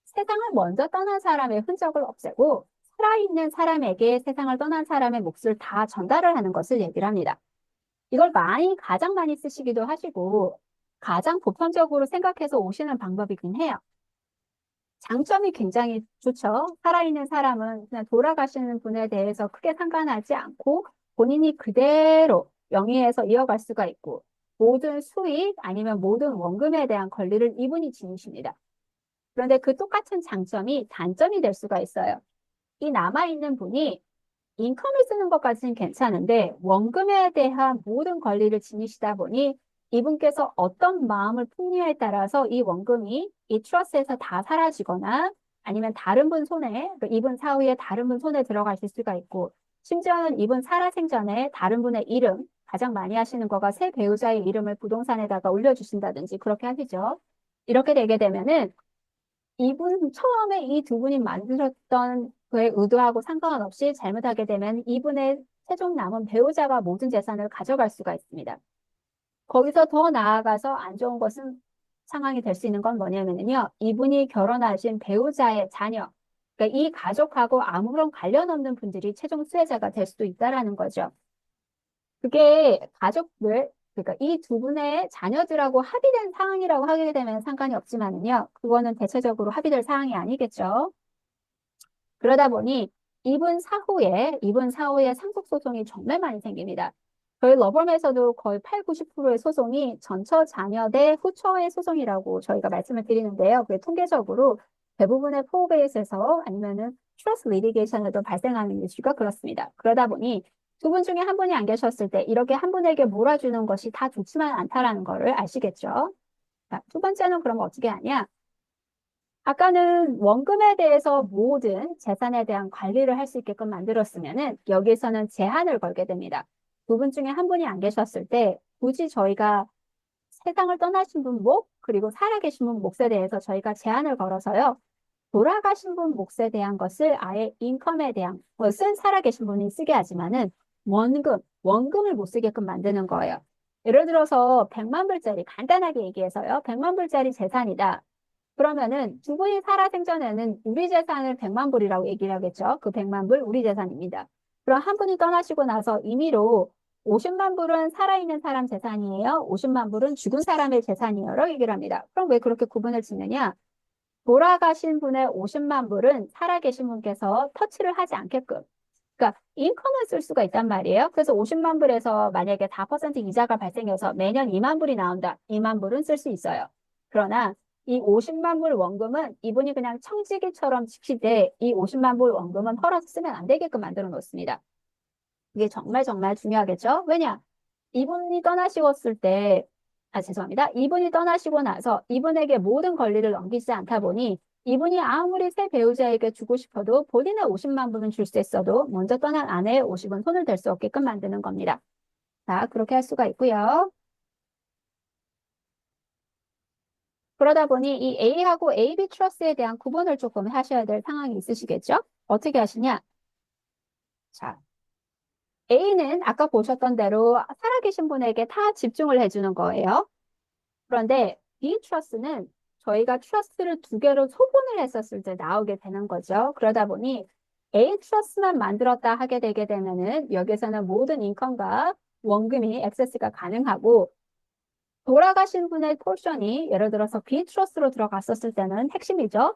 Speaker 2: 세상을 먼저 떠난 사람의 흔적을 없애고 살아있는 사람에게 세상을 떠난 사람의 몫을 다 전달을 하는 것을 얘기를 합니다. 이걸 가장 많이 쓰시기도 하시고 가장 보편적으로 생각해서 오시는 방법이긴 해요. 장점이 굉장히 좋죠. 살아있는 사람은 그냥 돌아가시는 분에 대해서 크게 상관하지 않고 본인이 그대로 영위에서 이어갈 수가 있고 모든 수익 아니면 모든 원금에 대한 권리를 이분이 지니십니다. 그런데 그 똑같은 장점이 단점이 될 수가 있어요. 이 남아있는 분이 인컴을 쓰는 것까지는 괜찮은데 원금에 대한 모든 권리를 지니시다 보니 이분께서 어떤 마음을 품느냐에 따라서 이 원금이 이 트러스에서 다 사라지거나 아니면 다른 분 손에, 그러니까 이분 사후에 다른 분 손에 들어가실 수가 있고 심지어는 이분 살아생전에 다른 분의 이름, 가장 많이 하시는 거가 새 배우자의 이름을 부동산에다가 올려주신다든지 그렇게 하시죠. 이렇게 되게 되면은 이분 처음에 이 두 분이 만드셨던 그의 의도하고 상관없이 잘못하게 되면 이분의 최종 남은 배우자가 모든 재산을 가져갈 수가 있습니다. 거기서 더 나아가서 안 좋은 것은 상황이 될 수 있는 건 뭐냐면요. 이분이 결혼하신 배우자의 자녀, 그러니까 이 가족하고 아무런 관련 없는 분들이 최종 수혜자가 될 수도 있다라는 거죠. 그게 가족들, 그러니까 이 두 분의 자녀들하고 합의된 사항이라고 하게 되면 상관이 없지만요. 그거는 대체적으로 합의될 사항이 아니겠죠. 그러다 보니 이분 사후에 상속소송이 정말 많이 생깁니다. 저희 러범에서도 거의 8, 90%의 소송이 전처 자녀 대 후처의 소송이라고 저희가 말씀을 드리는데요. 그게 통계적으로 대부분의 포베이스에서 아니면은 트러스 리티게이션에도 발생하는 이슈가 그렇습니다. 그러다 보니 두 분 중에 한 분이 안 계셨을 때 이렇게 한 분에게 몰아주는 것이 다 좋지만 않다라는 거를 아시겠죠? 자, 두 번째는 그럼 어떻게 하냐? 아까는 원금에 대해서 모든 재산에 대한 관리를 할 수 있게끔 만들었으면은 여기서는 제한을 걸게 됩니다. 두 분 중에 한 분이 안 계셨을 때 굳이 저희가 세상을 떠나신 분 몫, 그리고 살아계신 분 몫에 대해서 저희가 제한을 걸어서요. 돌아가신 분 몫에 대한 것을 아예 인컴에 대한 것은 살아계신 분이 쓰게 하지만은 원금을 못 쓰게끔 만드는 거예요. 예를 들어서 100만 불짜리, 간단하게 얘기해서요. 100만 불짜리 재산이다. 그러면은 두 분이 살아생전에는 우리 재산을 100만 불이라고 얘기를 하겠죠. 그 100만 불 우리 재산입니다. 그럼 한 분이 떠나시고 나서 임의로 50만 불은 살아있는 사람 재산이에요. 50만 불은 죽은 사람의 재산이에요. 얘기를 합니다. 그럼 왜 그렇게 구분을 짓느냐? 돌아가신 분의 50만 불은 살아계신 분께서 터치를 하지 않게끔. 그러니까 인컴을 쓸 수가 있단 말이에요. 그래서 50만 불에서 만약에 4% 이자가 발생해서 매년 2만 불이 나온다. 2만 불은 쓸 수 있어요. 그러나 이 50만 불 원금은 이분이 그냥 청지기처럼 지키되 이 50만 불 원금은 헐어서 쓰면 안 되게끔 만들어 놓습니다. 이게 정말 정말 중요하겠죠? 왜냐? 이분이 떠나시었을 때, 죄송합니다. 이분이 떠나시고 나서 이분에게 모든 권리를 넘기지 않다 보니 이분이 아무리 새 배우자에게 주고 싶어도 본인의 50만 불은 줄 수 있어도 먼저 떠난 아내의 50은 손을 댈 수 없게끔 만드는 겁니다. 자, 그렇게 할 수가 있고요. 그러다 보니 이 A하고 AB 트러스에 대한 구분을 조금 하셔야 될 상황이 있으시겠죠? 어떻게 하시냐? 자, A는 아까 보셨던 대로 살아계신 분에게 다 집중을 해주는 거예요. 그런데 B 트러스는 저희가 트러스를 두 개로 소분을 했었을 때 나오게 되는 거죠. 그러다 보니 A 트러스만 만들었다 하게 되게 되면은 여기서는 모든 인컴과 원금이 액세스가 가능하고 돌아가신 분의 포션이 예를 들어서 B 트러스로 들어갔었을 때는 핵심이죠.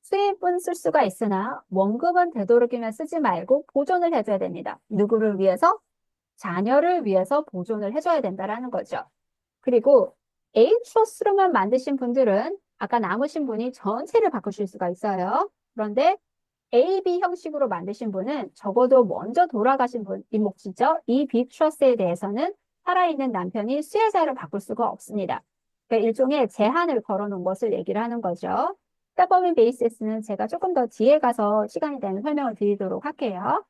Speaker 2: 수입은 쓸 수가 있으나 원금은 되도록이면 쓰지 말고 보존을 해줘야 됩니다. 누구를 위해서? 자녀를 위해서 보존을 해줘야 된다라는 거죠. 그리고 A 트러스로만 만드신 분들은 아까 남으신 분이 전체를 바꾸실 수가 있어요. 그런데 AB 형식으로 만드신 분은 적어도 먼저 돌아가신 분, 이몫이죠. 이 B 트러스에 대해서는 살아있는 남편이 수혜자를 바꿀 수가 없습니다. 그러니까 일종의 제한을 걸어놓은 것을 얘기를 하는 거죠. 스타법인 베이시스는 제가 조금 더 뒤에 가서 시간이 되는 설명을 드리도록 할게요.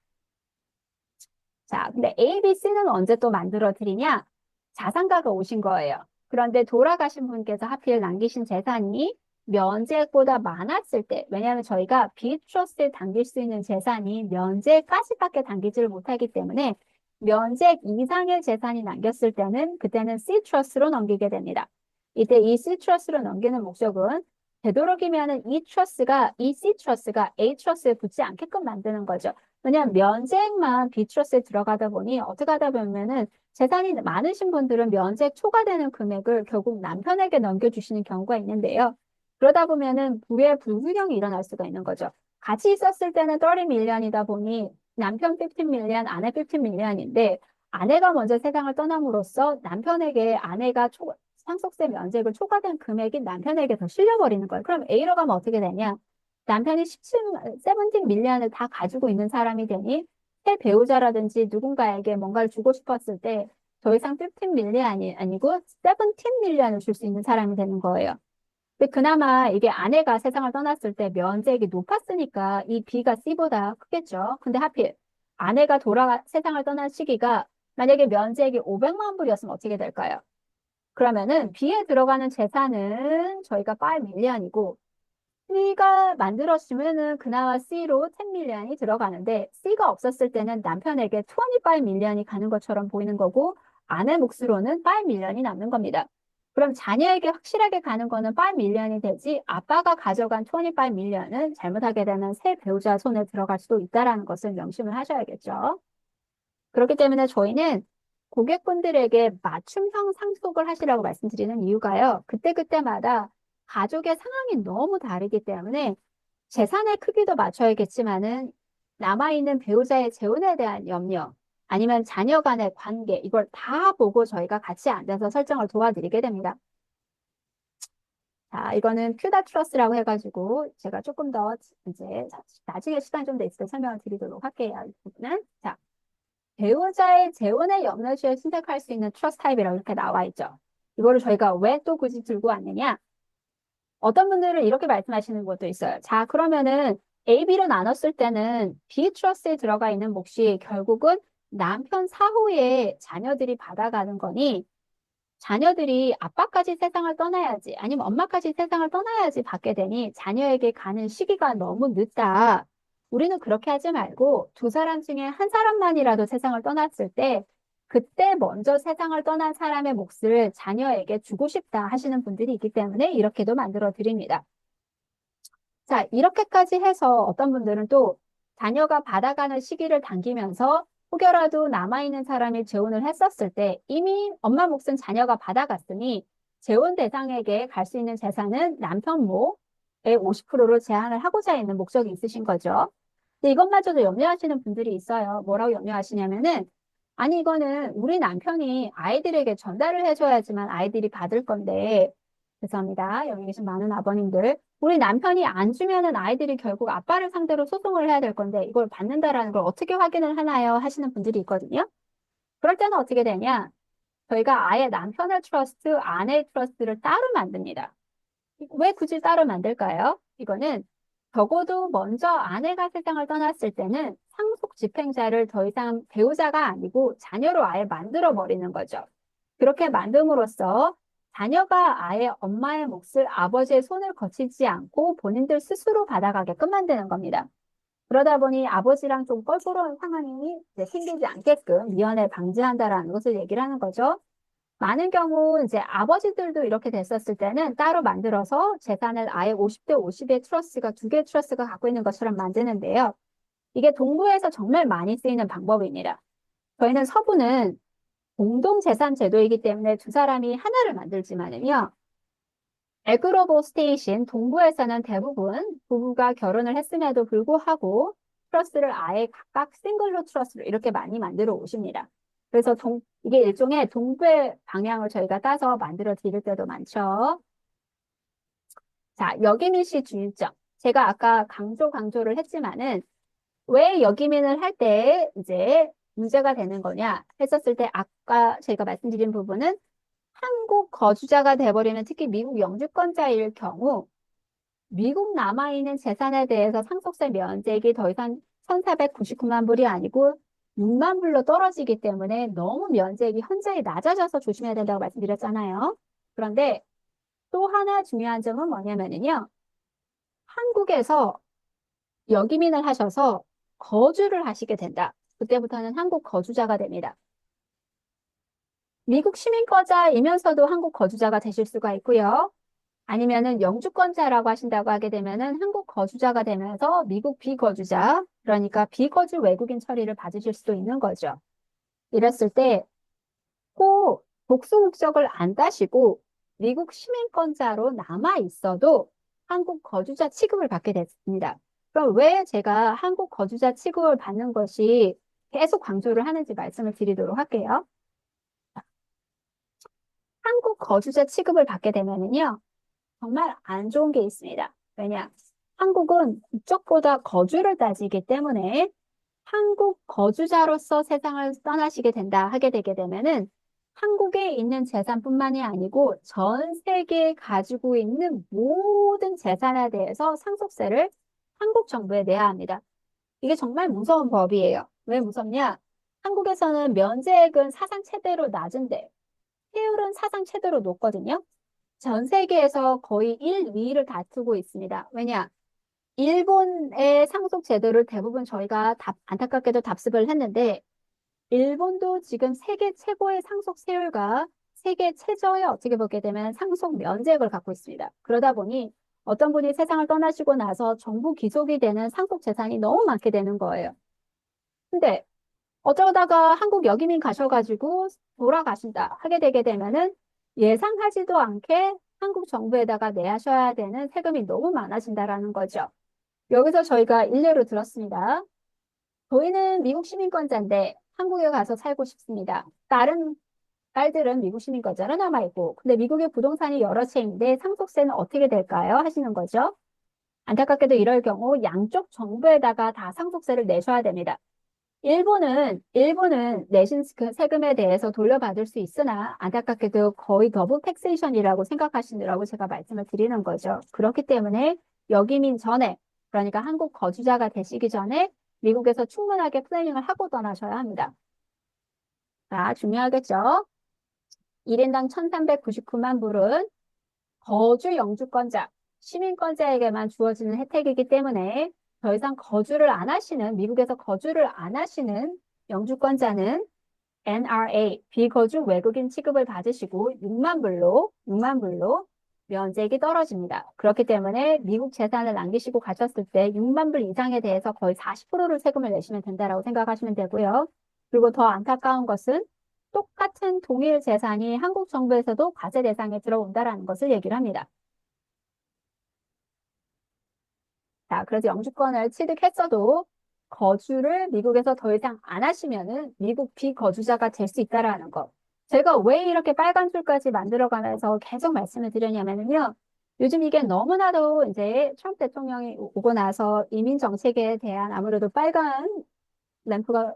Speaker 2: 자, 근데 A, B, C는 언제 또 만들어 드리냐? 자산가가 오신 거예요. 그런데 돌아가신 분께서 하필 남기신 재산이 면제액보다 많았을 때, 왜냐하면 저희가 비트러스트에 담길 수 있는 재산이 면제까지밖에 담기지를 못하기 때문에 면제액 이상의 재산이 남겼을 때는 그때는 C트러스로 넘기게 됩니다. 이때 이 C트러스로 넘기는 목적은 되도록이면 이 C트러스가 A트러스에 붙지 않게끔 만드는 거죠. 왜냐하면 면제액만 B트러스에 들어가다 보니 어떻게 하다 보면은 재산이 많으신 분들은 면책 초과되는 금액을 결국 남편에게 넘겨주시는 경우가 있는데요. 그러다 보면은 부의 불균형이 일어날 수가 있는 거죠. 같이 있었을 때는 30밀리언이다 보니 남편 15밀리언, 아내 15밀리언인데 아내가 먼저 세상을 떠남으로써 남편에게 상속세 면책을 초과된 금액이 남편에게 더 실려버리는 거예요. 그럼 A로 가면 어떻게 되냐? 남편이 17밀리언을 다 가지고 있는 사람이 되니 새 배우자라든지 누군가에게 뭔가를 주고 싶었을 때 더 이상 15밀리언이 아니고 17밀리언을 줄 수 있는 사람이 되는 거예요. 근데 그나마 이게 아내가 세상을 떠났을 때 면제액이 높았으니까 이 B가 C보다 크겠죠. 근데 하필 아내가 세상을 떠난 시기가 만약에 면제액이 500만 불이었으면 어떻게 될까요? 그러면은 B에 들어가는 재산은 저희가 5밀리언이고 C가 만들어주면은 그나마 C로 10밀리언이 들어가는데 C가 없었을 때는 남편에게 25밀리언이 가는 것처럼 보이는 거고 아내 몫으로는 5밀리언이 남는 겁니다. 그럼 자녀에게 확실하게 가는 거는 5밀리언이 되지 아빠가 가져간 25밀리언은 잘못하게 되면 새 배우자 손에 들어갈 수도 있다라는 것을 명심을 하셔야겠죠. 그렇기 때문에 저희는 고객분들에게 맞춤형 상속을 하시라고 말씀드리는 이유가요. 그때그때마다 가족의 상황이 너무 다르기 때문에 재산의 크기도 맞춰야겠지만은 남아있는 배우자의 재혼에 대한 염려, 아니면 자녀 간의 관계, 이걸 다 보고 저희가 같이 앉아서 설정을 도와드리게 됩니다. 자, 이거는 큐다 트러스라고 해가지고 제가 조금 더 이제 나중에 시간 좀 더 있을 때 설명을 드리도록 할게요. 이 부분은. 자, 배우자의 재혼에 염려시에 선택할 수 있는 트러스트 타입이라고 이렇게 나와 있죠. 이거를 저희가 왜 또 굳이 들고 왔느냐? 어떤 분들은 이렇게 말씀하시는 것도 있어요. 자, 그러면은 A, B로 나눴을 때는 B 트러스에 들어가 있는 몫이 결국은 남편 사후에 자녀들이 받아가는 거니 자녀들이 아빠까지 세상을 떠나야지 아니면 엄마까지 세상을 떠나야지 받게 되니 자녀에게 가는 시기가 너무 늦다. 우리는 그렇게 하지 말고 두 사람 중에 한 사람만이라도 세상을 떠났을 때 그때 먼저 세상을 떠난 사람의 몫을 자녀에게 주고 싶다 하시는 분들이 있기 때문에 이렇게도 만들어 드립니다. 자, 이렇게까지 해서 어떤 분들은 또 자녀가 받아가는 시기를 당기면서 혹여라도 남아있는 사람이 재혼을 했었을 때 이미 엄마 몫은 자녀가 받아갔으니 재혼 대상에게 갈 수 있는 재산은 남편 몫의 50%로 제한을 하고자 있는 목적이 있으신 거죠. 근데 이것마저도 염려하시는 분들이 있어요. 뭐라고 염려하시냐면은 아니 이거는 우리 남편이 아이들에게 전달을 해줘야지만 아이들이 받을 건데 죄송합니다. 여기 계신 많은 아버님들 우리 남편이 안 주면은 아이들이 결국 아빠를 상대로 소송을 해야 될 건데 이걸 받는다라는 걸 어떻게 확인을 하나요? 하시는 분들이 있거든요. 그럴 때는 어떻게 되냐? 저희가 아예 남편의 트러스트, 아내의 트러스트를 따로 만듭니다. 왜 굳이 따로 만들까요? 이거는 적어도 먼저 아내가 세상을 떠났을 때는 상속 집행자를 더 이상 배우자가 아니고 자녀로 아예 만들어 버리는 거죠. 그렇게 만듦으로써 자녀가 아예 엄마의 몫을 아버지의 손을 거치지 않고 본인들 스스로 받아가게끔 만드는 겁니다. 그러다 보니 아버지랑 좀 껄끄러운 상황이 이제 생기지 않게끔 미연에 방지한다라는 것을 얘기를 하는 거죠. 많은 경우 이제 아버지들도 이렇게 됐었을 때는 따로 만들어서 재산을 아예 50대 50의 트러스가 두 개의 트러스가 갖고 있는 것처럼 만드는데요. 이게 동부에서 정말 많이 쓰이는 방법입니다. 저희는 서부는 공동재산 제도이기 때문에 두 사람이 하나를 만들지만은요. 에그로보 스테이신 동부에서는 대부분 부부가 결혼을 했음에도 불구하고 트러스를 아예 각각 싱글로 트러스로 이렇게 많이 만들어 오십니다. 그래서 이게 일종의 동부의 방향을 저희가 따서 만들어 드릴 때도 많죠. 자, 여기민시 주의점. 제가 아까 강조를 했지만은 왜 여기민을 할 때 이제 문제가 되는 거냐 했었을 때 아까 제가 말씀드린 부분은 한국 거주자가 돼버리면 특히 미국 영주권자일 경우 미국 남아있는 재산에 대해서 상속세 면제액이 더 이상 1,499만 불이 아니고 6만 불로 떨어지기 때문에 너무 면적이 현저히 낮아져서 조심해야 된다고 말씀드렸잖아요. 그런데 또 하나 중요한 점은 뭐냐면요. 한국에서 역이민을 하셔서 거주를 하시게 된다. 그때부터는 한국 거주자가 됩니다. 미국 시민권자이면서도 한국 거주자가 되실 수가 있고요. 아니면은 영주권자라고 하신다고 하게 되면은 한국 거주자가 되면서 미국 비거주자, 그러니까 비거주 외국인 처리를 받으실 수도 있는 거죠. 이랬을 때 꼭 복수 국적을 안 따시고 미국 시민권자로 남아 있어도 한국 거주자 취급을 받게 됐습니다. 그럼 왜 제가 한국 거주자 취급을 받는 것이 계속 강조를 하는지 말씀을 드리도록 할게요. 한국 거주자 취급을 받게 되면은요, 정말 안 좋은 게 있습니다. 왜냐? 한국은 국적보다 거주를 따지기 때문에 한국 거주자로서 세상을 떠나시게 된다 하게 되게 되면은 한국에 있는 재산뿐만이 아니고 전 세계에 가지고 있는 모든 재산에 대해서 상속세를 한국 정부에 내야 합니다. 이게 정말 무서운 법이에요. 왜 무섭냐? 한국에서는 면제액은 사상 최대로 낮은데 세율은 사상 최대로 높거든요. 전 세계에서 거의 1, 2위를 다투고 있습니다. 왜냐? 일본의 상속 제도를 대부분 저희가 안타깝게도 답습을 했는데, 일본도 지금 세계 최고의 상속 세율과 세계 최저의 어떻게 보게 되면 상속 면제액을 갖고 있습니다. 그러다 보니 어떤 분이 세상을 떠나시고 나서 정부 귀속이 되는 상속 재산이 너무 많게 되는 거예요. 근데 어쩌다가 한국 역이민 가셔가지고 돌아가신다 하게 되게 되면은 예상하지도 않게 한국 정부에다가 내셔야 되는 세금이 너무 많아진다라는 거죠. 여기서 저희가 일례로 들었습니다. 저희는 미국 시민권자인데 한국에 가서 살고 싶습니다. 다른 딸들은 미국 시민권자로 남아있고, 근데 미국의 부동산이 여러 채인데 상속세는 어떻게 될까요? 하시는 거죠. 안타깝게도 이럴 경우 양쪽 정부에다가 다 상속세를 내셔야 됩니다. 일본은 내신 그 세금에 대해서 돌려받을 수 있으나 안타깝게도 거의 더블 텍세이션이라고 생각하시느라고 제가 말씀을 드리는 거죠. 그렇기 때문에 역이민 전에, 그러니까 한국 거주자가 되시기 전에 미국에서 충분하게 플래닝을 하고 떠나셔야 합니다. 자, 중요하겠죠? 1인당 1,399만 불은 거주 영주권자, 시민권자에게만 주어지는 혜택이기 때문에 더 이상 거주를 안 하시는, 미국에서 거주를 안 하시는 영주권자는 NRA, 비거주 외국인 취급을 받으시고 6만 불로 면적이 떨어집니다. 그렇기 때문에 미국 재산을 남기시고 가셨을 때 6만 불 이상에 대해서 거의 40%를 세금을 내시면 된다라고 생각하시면 되고요. 그리고 더 안타까운 것은 똑같은 동일 재산이 한국 정부에서도 과세 대상에 들어온다라는 것을 얘기를 합니다. 자, 그래서 영주권을 취득했어도 거주를 미국에서 더 이상 안 하시면은 미국 비거주자가 될 수 있다라는 것. 제가 왜 이렇게 빨간 줄까지 만들어가면서 계속 말씀을 드렸냐면요. 요즘 이게 너무나도 이제 트럼프 대통령이 오고 나서 이민 정책에 대한 아무래도 빨간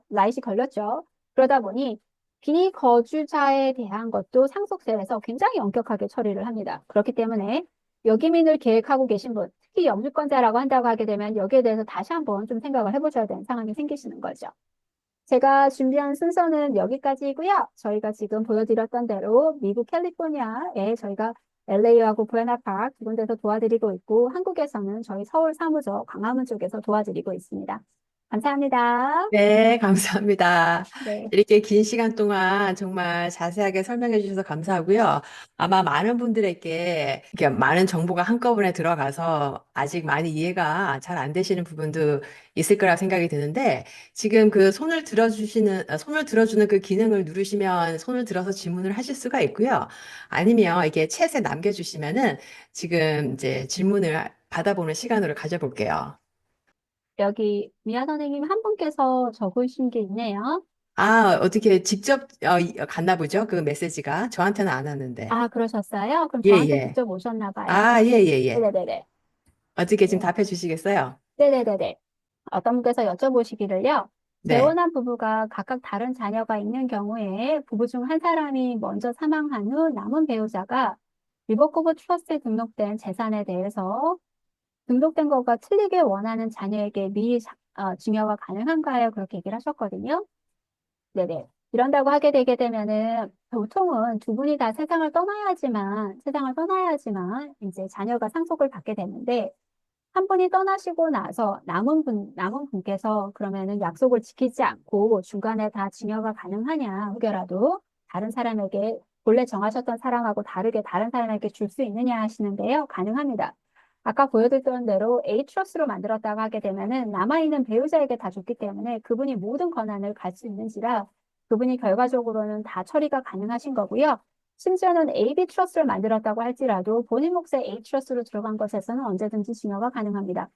Speaker 2: 라이트이 걸렸죠. 그러다 보니 비거주자에 대한 것도 상속세에서 굉장히 엄격하게 처리를 합니다. 그렇기 때문에 역이민을 계획하고 계신 분, 특히 영주권자라고 한다고 하게 되면 여기에 대해서 다시 한번 좀 생각을 해보셔야 되는 상황이 생기시는 거죠. 제가 준비한 순서는 여기까지이고요. 저희가 지금 보여드렸던 대로 미국 캘리포니아에 저희가 LA하고 부에나파크 두 군데서 도와드리고 있고 한국에서는 저희 서울 사무소 광화문 쪽에서 도와드리고 있습니다. 감사합니다.
Speaker 1: 네, 감사합니다.
Speaker 2: 네.
Speaker 1: 이렇게 긴 시간 동안 정말 자세하게 설명해 주셔서 감사하고요. 아마 많은 분들에게 이렇게 많은 정보가 한꺼번에 들어가서 아직 많이 이해가 잘 안 되시는 부분도 있을 거라 생각이 드는데 지금 그 손을 들어주는 그 기능을 누르시면 손을 들어서 질문을 하실 수가 있고요. 아니면 이게 챗에 남겨주시면은 지금 이제 질문을 받아보는 시간으로 가져볼게요.
Speaker 2: 여기 미아 선생님 한 분께서 적으신 게 있네요.
Speaker 1: 아, 어떻게 직접 갔나 보죠? 그 메시지가. 저한테는 안 왔는데.
Speaker 2: 아, 그러셨어요? 그럼
Speaker 1: 예,
Speaker 2: 저한테
Speaker 1: 예.
Speaker 2: 직접 오셨나 봐요.
Speaker 1: 아, 예, 예, 예.
Speaker 2: 네네네네.
Speaker 1: 어떻게 지금
Speaker 2: 네.
Speaker 1: 답해 주시겠어요?
Speaker 2: 네네네네. 어떤 분께서 여쭤보시기를요.
Speaker 1: 네.
Speaker 2: 재혼한 부부가 각각 다른 자녀가 있는 경우에 부부 중 한 사람이 먼저 사망한 후 남은 배우자가 리버코브 트러스트에 등록된 재산에 대해서 등록된 것과 틀리게 원하는 자녀에게 미리 증여가 가능한가요? 그렇게 얘기를 하셨거든요. 네네. 이런다고 하게 되게 되면은 보통은 두 분이 다 세상을 떠나야지만 이제 자녀가 상속을 받게 되는데 한 분이 떠나시고 나서 남은 분께서 그러면은 약속을 지키지 않고 중간에 다 증여가 가능하냐, 혹여라도 다른 사람에게 본래 정하셨던 사람하고 다르게 다른 사람에게 줄 수 있느냐 하시는데요. 가능합니다. 아까 보여드렸던 대로 A트러스로 만들었다고 하게 되면은 남아있는 배우자에게 다 줬기 때문에 그분이 모든 권한을 갈 수 있는지라 그분이 결과적으로는 다 처리가 가능하신 거고요. 심지어는 AB 트러스를 만들었다고 할지라도 본인 몫의 A 트러스로 들어간 것에서는 언제든지 증여가 가능합니다.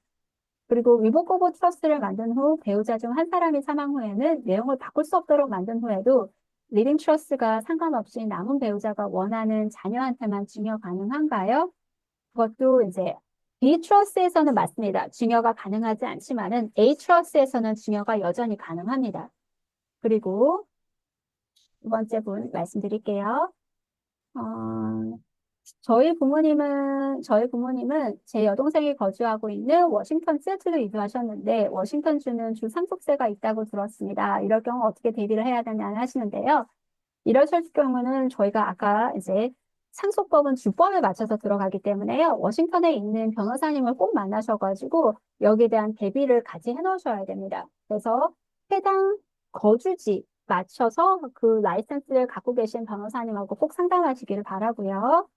Speaker 2: 그리고 위복고보 트러스를 만든 후 배우자 중 한 사람이 사망 후에는 내용을 바꿀 수 없도록 만든 후에도 리빙 트러스가 상관없이 남은 배우자가 원하는 자녀한테만 증여 가능한가요? 그것도 이제 B 트러스에서는 맞습니다. 증여가 가능하지 않지만은 A 트러스에서는 증여가 여전히 가능합니다. 그리고 두 번째 분 말씀드릴게요. 어, 저희 부모님은 제 여동생이 거주하고 있는 워싱턴 시애틀로 이주하셨는데 워싱턴주는 주 상속세가 있다고 들었습니다. 이럴 경우 어떻게 대비를 해야 되냐 하시는데요. 이러실 경우는 저희가 아까 이제 상속법은 주법에 맞춰서 들어가기 때문에요. 워싱턴에 있는 변호사님을 꼭 만나셔가지고 여기에 대한 대비를 같이 해놓으셔야 됩니다. 그래서 해당 거주지 맞춰서 그 라이센스를 갖고 계신 변호사님하고 꼭 상담하시기를 바라고요.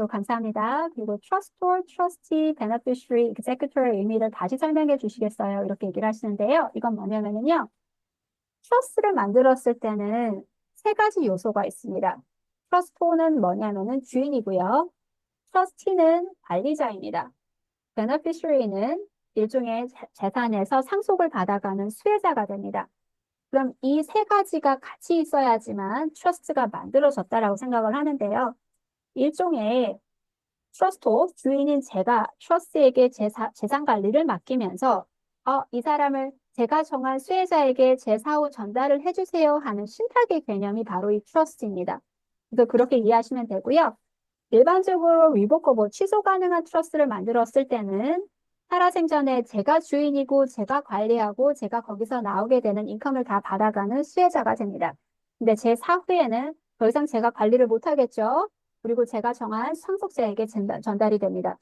Speaker 2: 감사합니다. 그리고 trustor, trustee, beneficiary, executor의 의미를 다시 설명해 주시겠어요? 이렇게 얘기를 하시는데요. 이건 뭐냐면요. trust를 만들었을 때는 세 가지 요소가 있습니다. trustor는 뭐냐면은 주인이고요. trustee는 관리자입니다. beneficiary는 일종의 재산에서 상속을 받아가는 수혜자가 됩니다. 그럼 이 세 가지가 같이 있어야지만 트러스트가 만들어졌다라고 생각을 하는데요. 일종의 트러스토, 주인인 제가 트러스트에게 재산 관리를 맡기면서 이 사람을 제가 정한 수혜자에게 제 사후 전달을 해주세요 하는 신탁의 개념이 바로 이 트러스트입니다. 그래서 그렇게 이해하시면 되고요. 일반적으로 리버커버 취소 가능한 트러스트를 만들었을 때는 살아생전에 제가 주인이고 제가 관리하고 제가 거기서 나오게 되는 인컴을 다 받아가는 수혜자가 됩니다. 근데 제 사후에는 더 이상 제가 관리를 못하겠죠. 그리고 제가 정한 상속자에게 전달이 됩니다.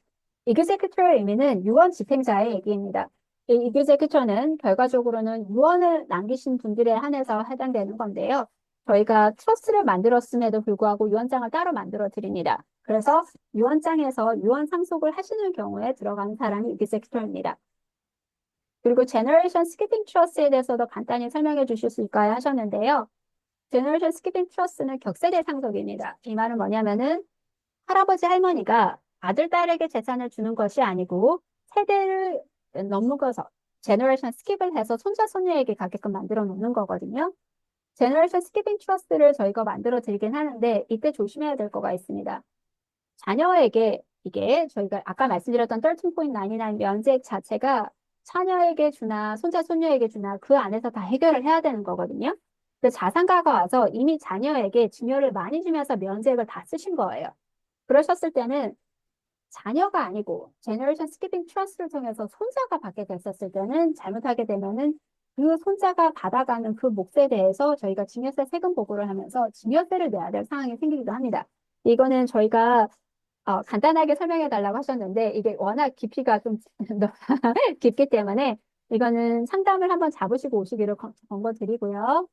Speaker 2: executor의 의미는 유언 집행자의 얘기입니다. 이 executor는 결과적으로는 유언을 남기신 분들에 한해서 해당되는 건데요. 저희가 트러스트를 만들었음에도 불구하고 유언장을 따로 만들어 드립니다. 그래서 유언장에서 유언 상속을 하시는 경우에 들어가는 사람이 executor입니다. 그리고 제너레이션 스키핑 트러스에 대해서도 간단히 설명해 주실 수 있을까요 하셨는데요. 제너레이션 스키핑 트러스는 격세대 상속입니다. 이 말은 뭐냐면은 할아버지 할머니가 아들, 딸에게 재산을 주는 것이 아니고 세대를 넘어가서 제너레이션 스킵을 해서 손자, 손녀에게 가게끔 만들어 놓는 거거든요. 제너레이션 스키핑 트러스트를 저희가 만들어 드리긴 하는데 이때 조심해야 될 거가 있습니다. 자녀에게 이게 저희가 아까 말씀드렸던 13.99 면책 자체가 자녀에게 주나 손자, 손녀에게 주나 그 안에서 다 해결을 해야 되는 거거든요. 근데 자산가가 와서 이미 자녀에게 증여를 많이 주면서 면책을 다 쓰신 거예요. 그러셨을 때는 자녀가 아니고 제너레이션 스키핑 트러스트를 통해서 손자가 받게 됐었을 때는 잘못하게 되면은 그 손자가 받아가는 그 몫에 대해서 저희가 증여세 세금 보고를 하면서 증여세를 내야 될 상황이 생기기도 합니다. 이거는 저희가 간단하게 설명해 달라고 하셨는데 이게 워낙 깊이가 좀 깊기 때문에 이거는 상담을 한번 잡으시고 오시기를 권고드리고요.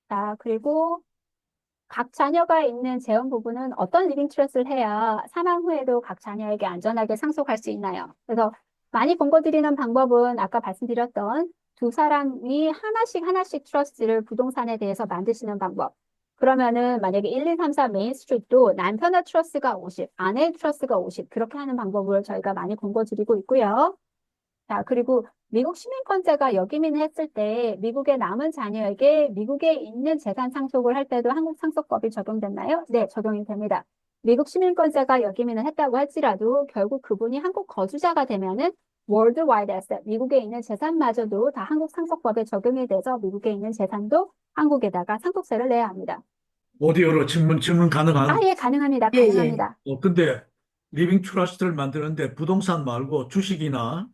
Speaker 2: 자, 그리고 각 자녀가 있는 재원 부분은 어떤 리빙 트러스를 해야 사망 후에도 각 자녀에게 안전하게 상속할 수 있나요? 그래서 많이 권고드리는 방법은 아까 말씀드렸던 두 사람이 하나씩 트러스트를 부동산에 대해서 만드시는 방법. 그러면은 만약에 1, 2, 3, 4 메인 스트리트도 남편의 트러스가 50, 아내의 트러스가 50 그렇게 하는 방법을 저희가 많이 권고드리고 있고요. 자, 그리고 미국 시민권자가 역이민을 했을 때 미국의 남은 자녀에게 미국에 있는 재산 상속을 할 때도 한국 상속법이 적용됐나요? 네, 적용이 됩니다. 미국 시민권자가 역이민을 했다고 할지라도 결국 그분이 한국 거주자가 되면은 worldwide asset, 미국에 있는 재산마저도 다 한국 상속법에 적용이 돼서 미국에 있는 재산도 한국에다가 상속세를 내야 합니다.
Speaker 3: 오디오로 질문 가능한?
Speaker 2: 예, 가능합니다.
Speaker 1: 예, 예.
Speaker 2: 가능합니다.
Speaker 3: 근데 리빙 트러스트를 만드는데 부동산 말고 주식이나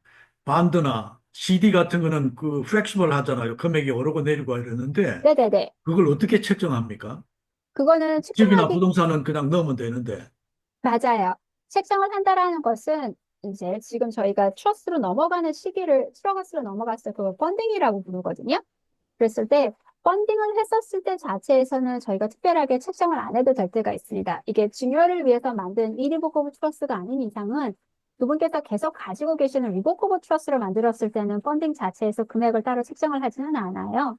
Speaker 3: 반드나 CD 같은 거는 그 플렉시블 하잖아요. 금액이 오르고 내리고 이러는데
Speaker 2: 네네네.
Speaker 3: 그걸 어떻게 책정합니까?
Speaker 2: 그거는
Speaker 3: 집이나
Speaker 2: 측정하기
Speaker 3: 부동산은 그냥 넣으면 되는데.
Speaker 2: 맞아요. 책정을 한다라는 것은 이제 지금 저희가 트러스로 넘어가는 시기를 트러스로 넘어갔을 때 그걸 펀딩이라고 부르거든요. 그랬을 때 펀딩을 했었을 때 자체에서는 저희가 특별하게 책정을 안 해도 될 때가 있습니다. 이게 증여를 위해서 만든 이리보커블 트러스가 아닌 이상은 두 분께서 계속 가지고 계시는 리보커블 트러스를 만들었을 때는 펀딩 자체에서 금액을 따로 책정을 하지는 않아요.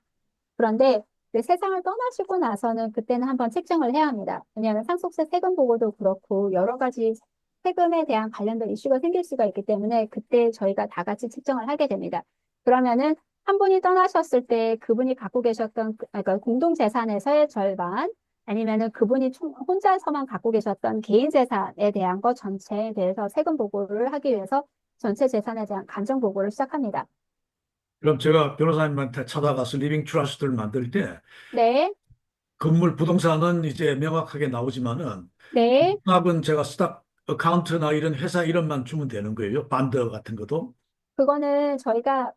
Speaker 2: 그런데 이제 세상을 떠나시고 나서는 그때는 한번 책정을 해야 합니다. 왜냐하면 상속세 세금 보고도 그렇고 여러 가지 세금에 대한 관련된 이슈가 생길 수가 있기 때문에 그때 저희가 다 같이 책정을 하게 됩니다. 그러면은 한 분이 떠나셨을 때 그분이 갖고 계셨던 그러니까 공동재산에서의 절반 아니면은 그분이 혼자서만 갖고 계셨던 개인 재산에 대한 것 전체에 대해서 세금 보고를 하기 위해서 전체 재산에 대한 감정 보고를 시작합니다.
Speaker 3: 그럼 제가 변호사님한테 찾아가서 리빙 트러스트를 만들 때
Speaker 2: 네,
Speaker 3: 건물 부동산은 이제 명확하게 나오지만은
Speaker 2: 네.
Speaker 3: 합은 제가 스탁 어카운트나 이런 회사 이름만 주면 되는 거예요. 반드 같은 것도.
Speaker 2: 그거는 저희가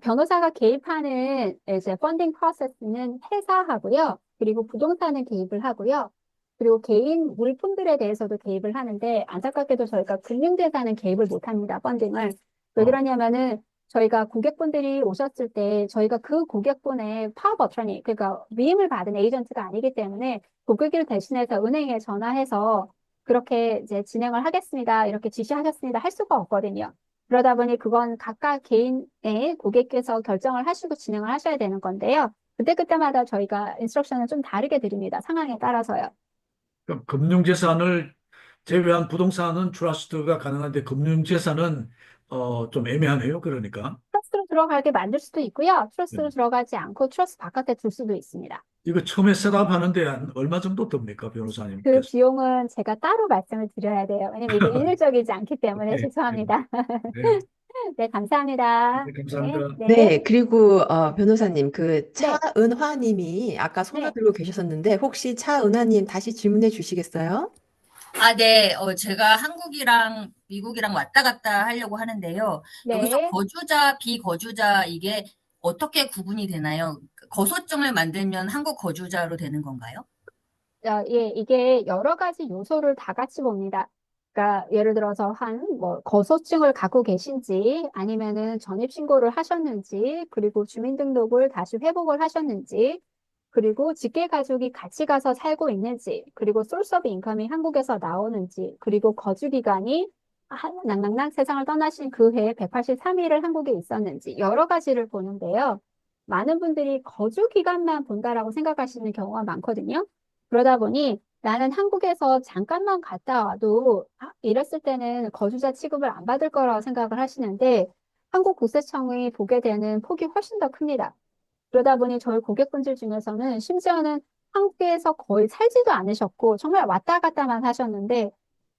Speaker 2: 변호사가 개입하는 이제 펀딩 프로세스는 회사하고요. 그리고 부동산은 개입을 하고요. 그리고 개인 물품들에 대해서도 개입을 하는데 안타깝게도 저희가 금융재산은 개입을 못합니다. 펀딩을. 왜
Speaker 3: 어.
Speaker 2: 그러냐면은 저희가 고객분들이 오셨을 때 저희가 그 고객분의 파워 어터니 그러니까 위임을 받은 에이전트가 아니기 때문에 고객을 대신해서 은행에 전화해서 그렇게 이제 진행을 하겠습니다. 이렇게 지시하셨습니다. 할 수가 없거든요. 그러다 보니 그건 각각 개인의 고객께서 결정을 하시고 진행을 하셔야 되는 건데요. 그때그때마다 저희가 인스트럭션을 좀 다르게 드립니다. 상황에 따라서요.
Speaker 3: 그럼 금융재산을 제외한 부동산은 트러스트가 가능한데 금융재산은 좀 애매하네요. 그러니까.
Speaker 2: 트러스트로 들어가게 만들 수도 있고요.
Speaker 3: 네.
Speaker 2: 트러스트로 들어가지 않고 트러스트 바깥에 둘 수도 있습니다.
Speaker 3: 이거 처음에 셋업하는데 한 얼마 정도 듭니까,
Speaker 2: 그
Speaker 3: 변호사님께서?
Speaker 2: 비용은 제가 따로 말씀을 드려야 돼요. 왜냐면 이게 일률적이지 않기 때문에
Speaker 3: 네, 네,
Speaker 2: 죄송합니다.
Speaker 3: 네.
Speaker 2: 네, 감사합니다.
Speaker 3: 네,
Speaker 2: 네,
Speaker 3: 감사합니다.
Speaker 2: 네,
Speaker 1: 네, 그리고 변호사님, 그
Speaker 2: 네,
Speaker 1: 차은화님이 아까 손을
Speaker 2: 네,
Speaker 1: 들고 계셨었는데 혹시 차은화님 다시 질문해 주시겠어요?
Speaker 4: 아, 네. 제가 한국이랑 미국이랑 왔다 갔다 하려고 하는데요. 여기서
Speaker 2: 네.
Speaker 4: 거주자, 비거주자 이게 어떻게 구분이 되나요? 거소증을 만들면 한국 거주자로 되는 건가요?
Speaker 2: 예, 이게 여러 가지 요소를 다 같이 봅니다. 그러니까 예를 들어서 뭐 거소증을 갖고 계신지 아니면은 전입신고를 하셨는지 그리고 주민등록을 다시 회복을 하셨는지 그리고 직계 가족이 같이 가서 살고 있는지 그리고 소스 오브 인컴이 한국에서 나오는지 그리고 거주 기간이 낭낭낭 세상을 떠나신 그 해에 183일을 한국에 있었는지 여러 가지를 보는데요. 많은 분들이 거주 기간만 본다라고 생각하시는 경우가 많거든요. 그러다 보니 나는 한국에서 잠깐만 갔다 와도 이랬을 때는 거주자 취급을 안 받을 거라고 생각을 하시는데 한국국세청이 보게 되는 폭이 훨씬 더 큽니다. 그러다 보니 저희 고객분들 중에서는 심지어는 한국에서 거의 살지도 않으셨고 정말 왔다 갔다만 하셨는데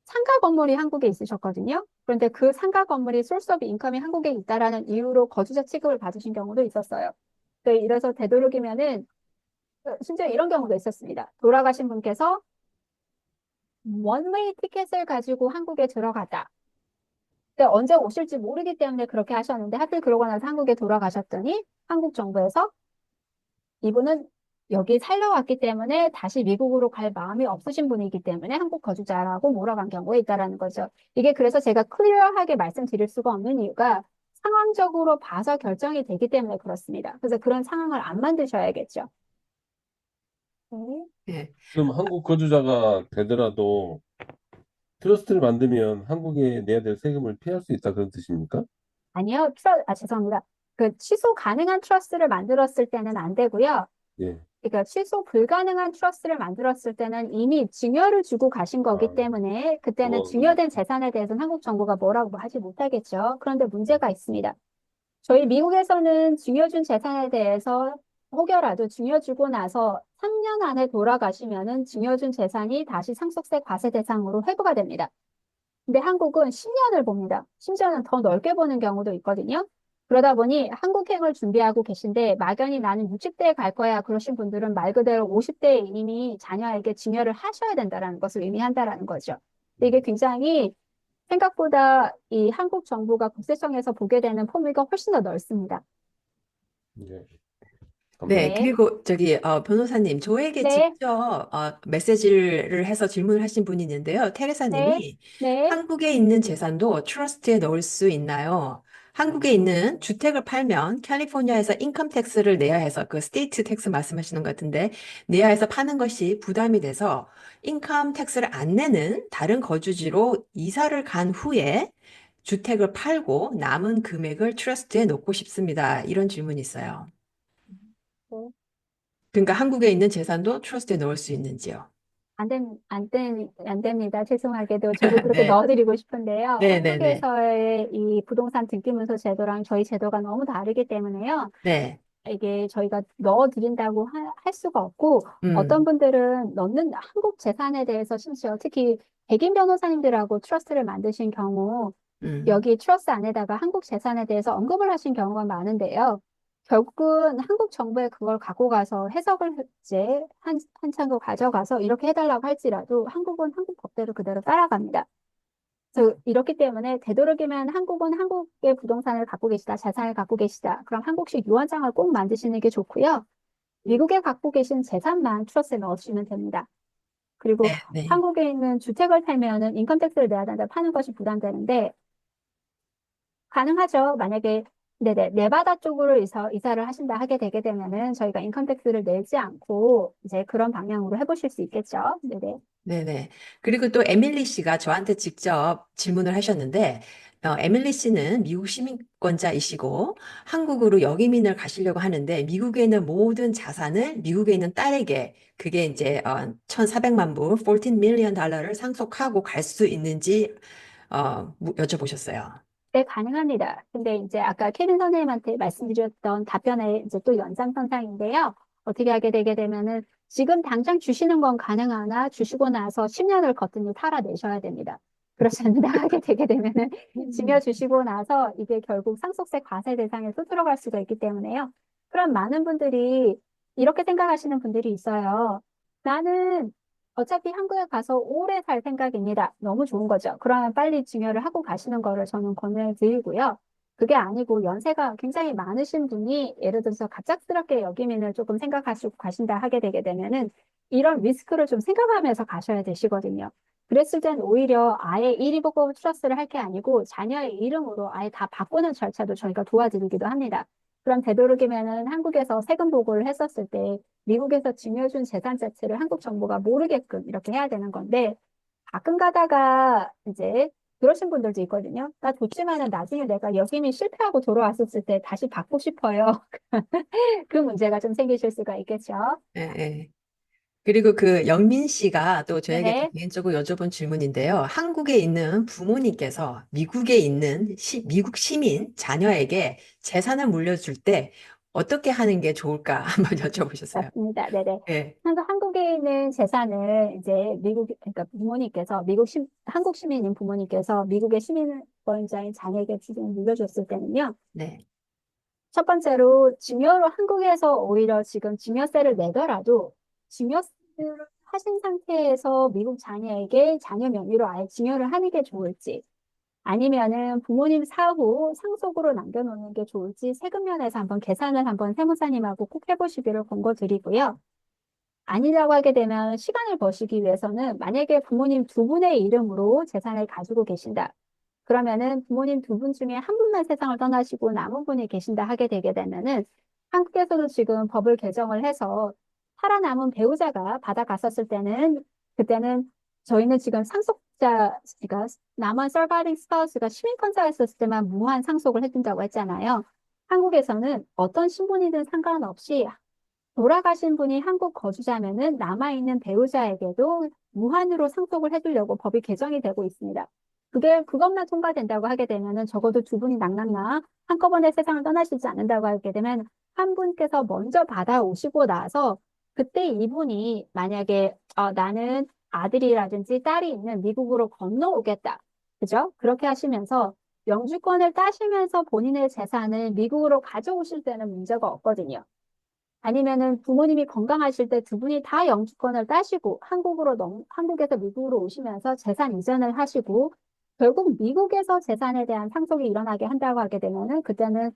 Speaker 2: 상가 건물이 한국에 있으셨거든요. 그런데 그 상가 건물이 소스 오브 인컴이 한국에 있다라는 이유로 거주자 취급을 받으신 경우도 있었어요. 네, 이래서 되도록이면은 심지어 이런 경우도 있었습니다. 돌아가신 분께서 원웨이 티켓을 가지고 한국에 들어가다. 근데 언제 오실지 모르기 때문에 그렇게 하셨는데 하필 그러고 나서 한국에 돌아가셨더니 한국 정부에서 이분은 여기 살러 왔기 때문에 다시 미국으로 갈 마음이 없으신 분이기 때문에 한국 거주자라고 몰아간 경우가 있다라는 거죠. 이게 그래서 제가 클리어하게 말씀드릴 수가 없는 이유가 상황적으로 봐서 결정이 되기 때문에 그렇습니다. 그래서 그런 상황을 안 만드셔야겠죠. 네.
Speaker 1: 네.
Speaker 5: 그럼 한국 거주자가 되더라도 트러스트를 만들면 한국에 내야 될 세금을 피할 수 있다 그런 뜻입니까?
Speaker 2: 아니요, 죄송합니다. 그 취소 가능한 트러스트를 만들었을 때는 안 되고요.
Speaker 5: 예.
Speaker 2: 그러니까 취소 불가능한 트러스트를 만들었을 때는 이미 증여를 주고 가신 거기
Speaker 5: 아,
Speaker 2: 때문에 그때는
Speaker 5: 그건
Speaker 2: 증여된 재산에 대해서는 한국 정부가 뭐라고 하지 못하겠죠. 그런데 문제가 있습니다. 저희 미국에서는 증여준 재산에 대해서 혹여라도 증여주고 나서 3년 안에 돌아가시면은 증여준 재산이 다시 상속세 과세 대상으로 회부가 됩니다. 근데 한국은 10년을 봅니다. 심지어는 더 넓게 보는 경우도 있거든요. 그러다 보니 한국행을 준비하고 계신데 막연히 나는 60대에 갈 거야 그러신 분들은 말 그대로 50대에 이미 자녀에게 증여를 하셔야 된다는 것을 의미한다라는 거죠. 근데 이게 굉장히 생각보다 이 한국 정부가 국세청에서 보게 되는 범위가 훨씬 더 넓습니다.
Speaker 5: 네,
Speaker 1: 네,
Speaker 5: 감사합니다.
Speaker 2: 네,
Speaker 1: 그리고 저기 저에게
Speaker 2: 네,
Speaker 1: 직접 메시지를 해서 질문을 하신 분이 있는데요.
Speaker 2: 네,
Speaker 1: 테레사님이
Speaker 2: 네.
Speaker 1: 한국에 있는 재산도 트러스트에 넣을 수 있나요? 한국에 있는 주택을 팔면 캘리포니아에서 인컴 텍스를 내야 해서 그 스테이트 텍스 말씀하시는 것 같은데 내야 해서 파는 것이 부담이 돼서 인컴 텍스를 안 내는 다른 거주지로 이사를 간 후에 주택을 팔고 남은 금액을 트러스트에 넣고 싶습니다. 이런 질문이 있어요.
Speaker 2: 네.
Speaker 1: 그러니까 한국에 있는 재산도 트러스트에 넣을 수 있는지요?
Speaker 2: 안 됩니다. 죄송하게도 저도 그렇게
Speaker 1: 네,
Speaker 2: 넣어드리고 싶은데요.
Speaker 1: 네, 네, 네,
Speaker 2: 한국에서의 이 부동산 등기문서 제도랑 저희 제도가 너무 다르기 때문에요.
Speaker 1: 네,
Speaker 2: 이게 저희가 넣어드린다고 할 수가 없고, 어떤
Speaker 1: 음,
Speaker 2: 분들은 넣는 한국 재산에 대해서 심지어 특히 백인 변호사님들하고 트러스트를 만드신 경우,
Speaker 1: 음,
Speaker 2: 여기 트러스트 안에다가 한국 재산에 대해서 언급을 하신 경우가 많은데요. 결국은 한국 정부에 그걸 갖고 가서 해석을 이제 한창을 가져가서 이렇게 해달라고 할지라도 한국은 한국 법대로 그대로 따라갑니다. 그래서 이렇기 때문에 되도록이면 한국은 한국의 부동산을 갖고 계시다, 자산을 갖고 계시다. 그럼 한국식 유언장을 꼭 만드시는 게 좋고요. 미국에 갖고 계신 재산만 트러스에 넣어주시면 됩니다. 그리고
Speaker 1: 네, 네,
Speaker 2: 한국에 있는 주택을 팔면은 인컴택스를 내야 된다, 파는 것이 부담되는데 가능하죠. 만약에 네네 네바다 쪽으로 이사를 하신다 하게 되게 되면은 저희가 인컴택스를 내지 않고 이제 그런 방향으로 해보실 수 있겠죠. 네네.
Speaker 1: 네, 네. 그리고 또 에밀리 씨가 저한테 직접 질문을 하셨는데, 에밀리 씨는 미국 시민권자이시고 한국으로 역이민을 가시려고 하는데 미국에 있는 모든 자산을 미국에 있는 딸에게 그게 이제 1,400만 불, 14 밀리언 달러를 상속하고 갈 수 있는지 여쭤보셨어요.
Speaker 2: 네, 가능합니다. 근데 이제 아까 케빈 선생님한테 말씀드렸던 답변의 이제 또 연장선상인데요. 어떻게 하게 되게 되면은 지금 당장 주시는 건 가능하나 주시고 나서 10년을 거뜬히 팔아내셔야 됩니다. 그렇지 않는다 하게 되게 되면은 증여 주시고 나서 이게 결국 상속세 과세 대상에 또 들어갈 수가 있기 때문에요. 그럼 많은 분들이 이렇게 생각하시는 분들이 있어요. 나는 어차피 한국에 가서 오래 살 생각입니다. 너무 좋은 거죠. 그러면 빨리 증여를 하고 가시는 거를 저는 권해드리고요. 그게 아니고 연세가 굉장히 많으신 분이 예를 들어서 갑작스럽게 역이민을 조금 생각하시고 가신다 하게 되게 되면은 이런 리스크를 좀 생각하면서 가셔야 되시거든요. 그랬을 땐 오히려 아예 일회복업 트러스를 할 게 아니고 자녀의 이름으로 아예 다 바꾸는 절차도 저희가 도와드리기도 합니다. 그럼 되도록이면은 한국에서 세금 보고를 했었을 때 미국에서 증여준 재산 자체를 한국 정부가 모르게끔 이렇게 해야 되는 건데 가끔 가다가 이제 그러신 분들도 있거든요. 나 좋지만은 나중에 내가 역이민 실패하고 돌아왔었을 때 다시 받고 싶어요. 그 문제가 좀 생기실 수가 있겠죠.
Speaker 1: 예, 예. 그리고 그 영민 씨가 또 저에게
Speaker 2: 네.
Speaker 1: 개인적으로 여쭤본 질문인데요. 한국에 있는 부모님께서 미국에 있는 미국 시민 자녀에게 재산을 물려줄 때 어떻게 하는 게 좋을까 한번 여쭤보셨어요.
Speaker 2: 맞습니다. 네네.
Speaker 1: 예,
Speaker 2: 한국에 있는 재산을 이제 그러니까 부모님께서 한국 시민인 부모님께서 미국의 시민권자인 자녀에게 지금 물려줬을 때는요.
Speaker 1: 네,
Speaker 2: 첫 번째로 증여로 한국에서 오히려 지금 증여세를 내더라도 증여세를 하신 상태에서 미국 자녀에게 자녀 명의로 아예 증여를 하는 게 좋을지 아니면은 부모님 사후 상속으로 남겨놓는 게 좋을지 세금 면에서 한번 계산을 한번 세무사님하고 꼭 해보시기를 권고드리고요. 아니라고 하게 되면 시간을 버시기 위해서는 만약에 부모님 두 분의 이름으로 재산을 가지고 계신다. 그러면은 부모님 두 분 중에 한 분만 세상을 떠나시고 남은 분이 계신다 하게 되게 되면은 한국에서도 지금 법을 개정을 해서 살아남은 배우자가 받아갔었을 때는 그때는 저희는 지금 상속자, 그러니까 남은 서바이빙 스파우스가 시민권자였을 때만 무한 상속을 해준다고 했잖아요. 한국에서는 어떤 신분이든 상관없이 돌아가신 분이 한국 거주자면은 남아있는 배우자에게도 무한으로 상속을 해주려고 법이 개정이 되고 있습니다. 그것만 통과된다고 하게 되면은 적어도 두 분이 낭낭낭 한꺼번에 세상을 떠나시지 않는다고 하게 되면 한 분께서 먼저 받아오시고 나서 그때 이분이 만약에 나는 아들이라든지 딸이 있는 미국으로 건너오겠다. 그죠? 그렇게 하시면서 영주권을 따시면서 본인의 재산을 미국으로 가져오실 때는 문제가 없거든요. 아니면은 부모님이 건강하실 때 두 분이 다 영주권을 따시고 한국에서 미국으로 오시면서 재산 이전을 하시고 결국 미국에서 재산에 대한 상속이 일어나게 한다고 하게 되면은 그때는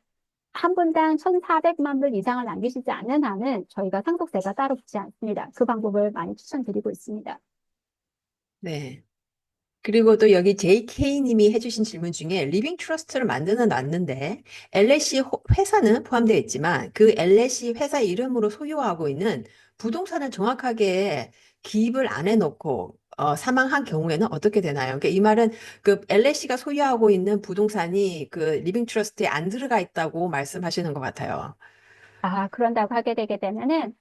Speaker 2: 한 분당 1,400만 불 이상을 남기시지 않는 한은 저희가 상속세가 따로 붙지 않습니다. 그 방법을 많이 추천드리고 있습니다.
Speaker 1: 네. 그리고 또 여기 JK님이 해주신 질문 중에 리빙 트러스트를 만드는 놨는데 LLC 회사는 포함되어 있지만 그 LLC 회사 이름으로 소유하고 있는 부동산을 정확하게 기입을 안 해놓고 사망한 경우에는 어떻게 되나요? 그러니까 이 말은 그 LLC가 소유하고 있는 부동산이 그 리빙 트러스트에 안 들어가 있다고 말씀하시는 것 같아요.
Speaker 2: 그런다고 하게 되게 되면은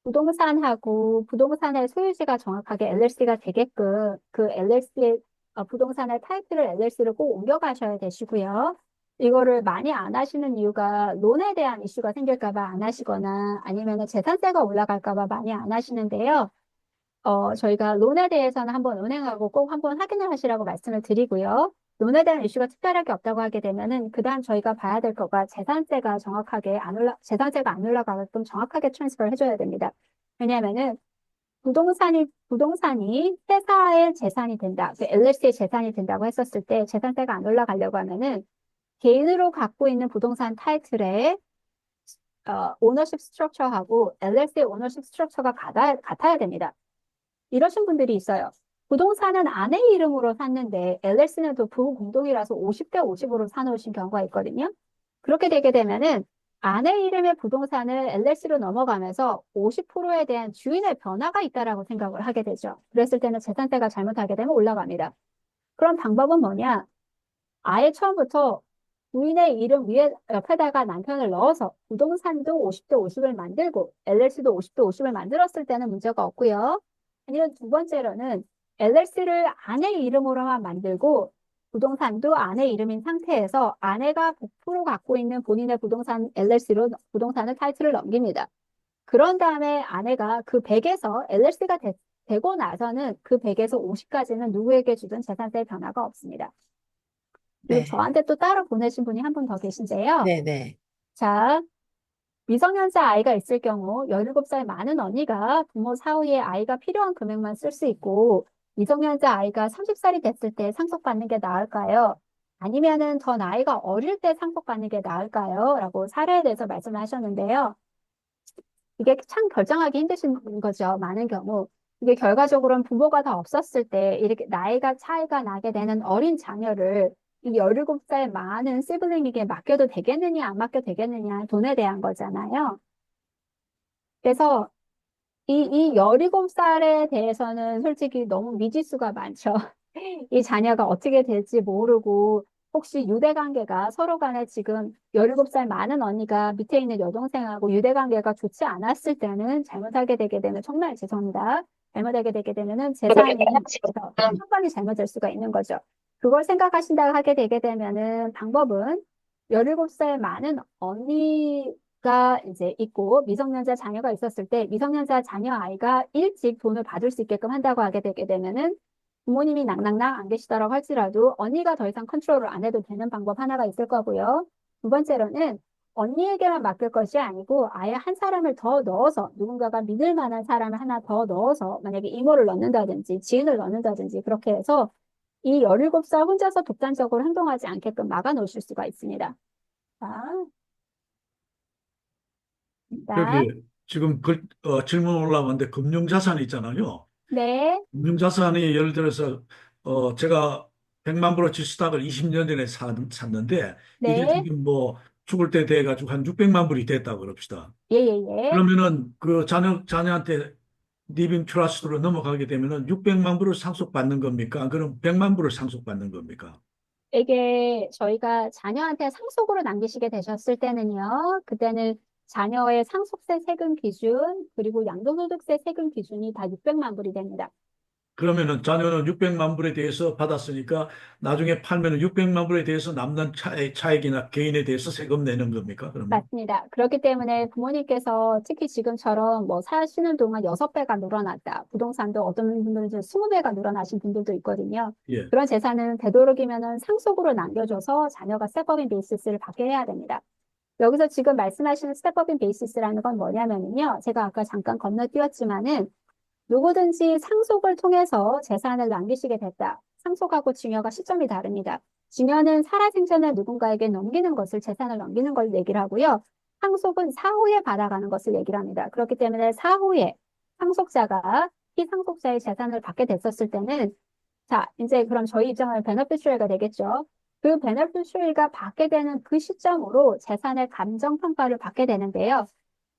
Speaker 2: 부동산하고 부동산의 소유지가 정확하게 LLC가 되게끔 그 LLC의 부동산의 타이틀을 LLC로 꼭 옮겨가셔야 되시고요. 이거를 많이 안 하시는 이유가 론에 대한 이슈가 생길까 봐 안 하시거나 아니면 재산세가 올라갈까 봐 많이 안 하시는데요. 저희가 론에 대해서는 한번 은행하고 꼭 한번 확인을 하시라고 말씀을 드리고요. 론에 대한 이슈가 특별하게 없다고 하게 되면은 그다음 저희가 봐야 될 거가 재산세가 안 올라가게끔 정확하게 트랜스퍼를 해줘야 됩니다. 왜냐하면은 부동산이 회사의 재산이 된다, 그 LLC의 재산이 된다고 했었을 때 재산세가 안 올라가려고 하면은 개인으로 갖고 있는 부동산 타이틀에 오너십 스트럭처하고 LLC의 오너십 스트럭처가 같아야 됩니다. 이러신 분들이 있어요. 부동산은 아내 이름으로 샀는데 LLC는 또 부부 공동이라서 50대 50으로 사놓으신 경우가 있거든요. 그렇게 되게 되면은 아내 이름의 부동산을 LLC로 넘어가면서 50%에 대한 주인의 변화가 있다라고 생각을 하게 되죠. 그랬을 때는 재산세가 잘못하게 되면 올라갑니다. 그럼 방법은 뭐냐? 아예 처음부터 부인의 이름 위에 옆에다가 남편을 넣어서 부동산도 50대 50을 만들고 LLC도 50대 50을 만들었을 때는 문제가 없고요. 아니면 두 번째로는 LLC를 아내 이름으로만 만들고 부동산도 아내 이름인 상태에서 아내가 100% 갖고 있는 본인의 부동산 LLC로 부동산을 타이틀을 넘깁니다. 그런 다음에 아내가 그 100에서 LLC가 되고 나서는 그 100에서 50까지는 누구에게 주든 재산세 변화가 없습니다. 그리고
Speaker 1: 네.
Speaker 2: 저한테 또 따로 보내신 분이 한 분 더 계신데요.
Speaker 1: 네, 네.
Speaker 2: 자, 미성년자 아이가 있을 경우 17살 많은 언니가 부모 사후에 아이가 필요한 금액만 쓸 수 있고 미성년자 아이가 30살이 됐을 때 상속받는 게 나을까요? 아니면은 더 나이가 어릴 때 상속받는 게 나을까요? 라고 사례에 대해서 말씀을 하셨는데요. 이게 참 결정하기 힘드신 거죠. 많은 경우. 이게 결과적으로는 부모가 다 없었을 때 이렇게 나이가 차이가 나게 되는 어린 자녀를 이 17살 많은 시블링에게 맡겨도 되겠느냐, 안 맡겨도 되겠느냐, 돈에 대한 거잖아요. 그래서 이 17살에 대해서는 솔직히 너무 미지수가 많죠. 이 자녀가 어떻게 될지 모르고 혹시 유대관계가 서로 간에 지금 17살 많은 언니가 밑에 있는 여동생하고 유대관계가 좋지 않았을 때는 잘못하게 되게 되면 정말 죄송합니다. 잘못하게 되게 되면은 재산이 한번이 잘못될 수가 있는 거죠. 그걸 생각하신다고 하게 되게 되면은 방법은 17살 많은 언니가 이제 있고 미성년자 자녀가 있었을 때 미성년자 자녀 아이가 일찍 돈을 받을 수 있게끔 한다고 하게 되게 되면은 부모님이 낭낭낭 안 계시더라고 할지라도 언니가 더 이상 컨트롤을 안 해도 되는 방법 하나가 있을 거고요. 두 번째로는 언니에게만 맡길 것이 아니고 아예 한 사람을 더 넣어서 누군가가 믿을 만한 사람을 하나 더 넣어서 만약에 이모를 넣는다든지 지인을 넣는다든지 그렇게 해서 이 17살 혼자서 독단적으로 행동하지 않게끔 막아 놓으실 수가 있습니다. 자, 자,
Speaker 3: 여기 지금 질문 올라왔는데 금융자산 있잖아요.
Speaker 2: 네,
Speaker 3: 금융자산이 예를 들어서 제가 100만 불어치 스탁을 20년 전에 샀는데 이게
Speaker 2: 네,
Speaker 3: 지금 뭐 죽을 때 돼가지고 한 600만 불이 됐다고 그럽시다.
Speaker 2: 예, 예, 예.
Speaker 3: 그러면은 그 자녀한테 리빙 트러스트로 넘어가게 되면은 600만 불을 상속받는 겁니까? 그럼 100만 불을 상속받는 겁니까?
Speaker 2: 이게 저희가 자녀한테 상속으로 남기시게 되셨을 때는요, 그때는 자녀의 상속세 세금 기준, 그리고 양도소득세 세금 기준이 다 600만 불이 됩니다.
Speaker 3: 그러면은 자녀는 600만 불에 대해서 받았으니까 나중에 팔면은 600만 불에 대해서 남는 차액이나 개인에 대해서 세금 내는 겁니까? 그러면?
Speaker 2: 맞습니다. 그렇기 때문에 부모님께서 특히 지금처럼 뭐 사시는 동안 6배가 늘어났다. 부동산도 어떤 분들은 20배가 늘어나신 분들도 있거든요.
Speaker 3: 예.
Speaker 2: 그런 재산은 되도록이면은 상속으로 남겨줘서 자녀가 스텝업인 베이시스를 받게 해야 됩니다. 여기서 지금 말씀하시는 스텝업인 베이시스라는 건 뭐냐면요. 제가 아까 잠깐 건너뛰었지만은 누구든지 상속을 통해서 재산을 남기시게 됐다. 상속하고 증여가 시점이 다릅니다. 증여는 살아생전에 누군가에게 넘기는 것을, 재산을 넘기는 걸 얘기를 하고요. 상속은 사후에 받아가는 것을 얘기를 합니다. 그렇기 때문에 사후에 상속자가 피상속자의 재산을 받게 됐었을 때는, 자, 이제 그럼 저희 입장은 베너피슈얼가 되겠죠. 그 베너피슈얼가 받게 되는 그 시점으로 재산의 감정평가를 받게 되는데요.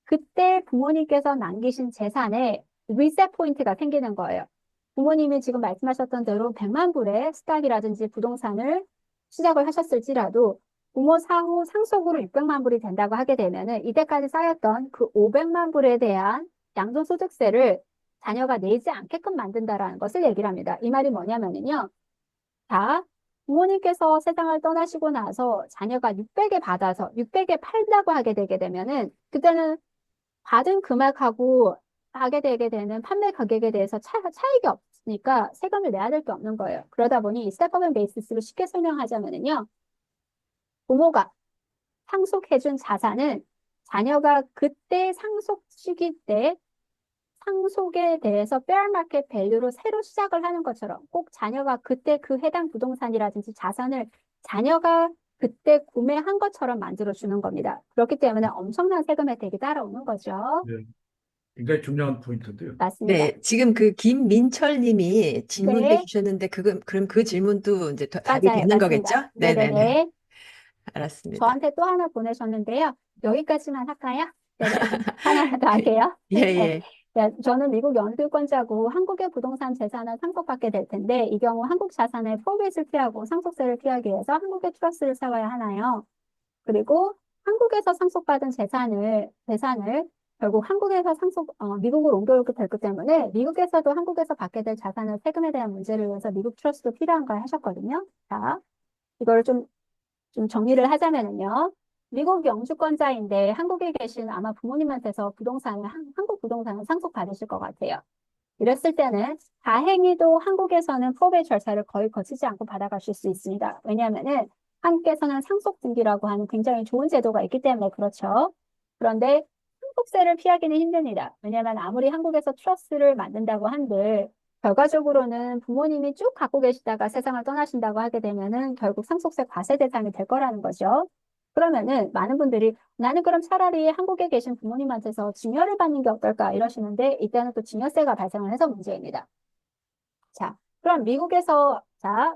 Speaker 2: 그때 부모님께서 남기신 재산에 리셋 포인트가 생기는 거예요. 부모님이 지금 말씀하셨던 대로 100만 불의 스탁이라든지 부동산을 시작을 하셨을지라도 부모 사후 상속으로 600만 불이 된다고 하게 되면은 이때까지 쌓였던 그 500만 불에 대한 양도소득세를 자녀가 내지 않게끔 만든다라는 것을 얘기를 합니다. 이 말이 뭐냐면은요. 자, 부모님께서 세상을 떠나시고 나서 자녀가 600에 받아서 600에 팔다고 하게 되게 되면은 그때는 받은 금액하고 하게 되게 되는 판매 가격에 대해서 차익이 없으니까 세금을 내야 될 게 없는 거예요. 그러다 보니 이 스텝업앤 베이시스로 쉽게 설명하자면은요. 부모가 상속해준 자산은 자녀가 그때 상속 시기 때 상속에 대해서 페어마켓 밸류로 새로 시작을 하는 것처럼 꼭 자녀가 그때 그 해당 부동산이라든지 자산을 자녀가 그때 구매한 것처럼 만들어주는 겁니다. 그렇기 때문에 엄청난 세금 혜택이 따라오는 거죠.
Speaker 3: 네, 굉장히 중요한 포인트인데요.
Speaker 2: 맞습니다.
Speaker 1: 네, 지금 그 김민철 님이 질문해
Speaker 2: 네,
Speaker 1: 주셨는데, 그럼 그 질문도 이제 답이
Speaker 2: 맞아요.
Speaker 1: 되는
Speaker 2: 맞습니다.
Speaker 1: 거겠죠? 네네네.
Speaker 2: 네네네.
Speaker 1: 알았습니다.
Speaker 2: 저한테 또 하나 보내셨는데요. 여기까지만 할까요? 네네. 하나 더 할게요.
Speaker 1: 예,
Speaker 2: 네.
Speaker 1: 예.
Speaker 2: 네, 저는 미국 영주권자고 한국의 부동산 재산을 상속받게 될 텐데 이 경우 한국 자산의 프로베이스를 피하고 상속세를 피하기 위해서 한국의 트러스를 세워야 하나요? 그리고 한국에서 상속받은 재산을 결국 한국에서 미국으로 옮겨오게 될 것 때문에 미국에서도 한국에서 받게 될 자산을 세금에 대한 문제를 위해서 미국 트러스도 필요한가 하셨거든요. 자, 이걸 좀 정리를 하자면은요. 미국 영주권자인데 한국에 계신 아마 부모님한테서 한국 부동산을 상속받으실 것 같아요. 이랬을 때는 다행히도 한국에서는 프로베이 절차를 거의 거치지 않고 받아가실 수 있습니다. 왜냐하면은 한국에서는 상속 등기라고 하는 굉장히 좋은 제도가 있기 때문에 그렇죠. 그런데 상속세를 피하기는 힘듭니다. 왜냐하면 아무리 한국에서 트러스를 만든다고 한들 결과적으로는 부모님이 쭉 갖고 계시다가 세상을 떠나신다고 하게 되면은 결국 상속세 과세 대상이 될 거라는 거죠. 그러면은 많은 분들이 나는 그럼 차라리 한국에 계신 부모님한테서 증여를 받는 게 어떨까 이러시는데 이때는 또 증여세가 발생을 해서 문제입니다. 자, 그럼 미국에서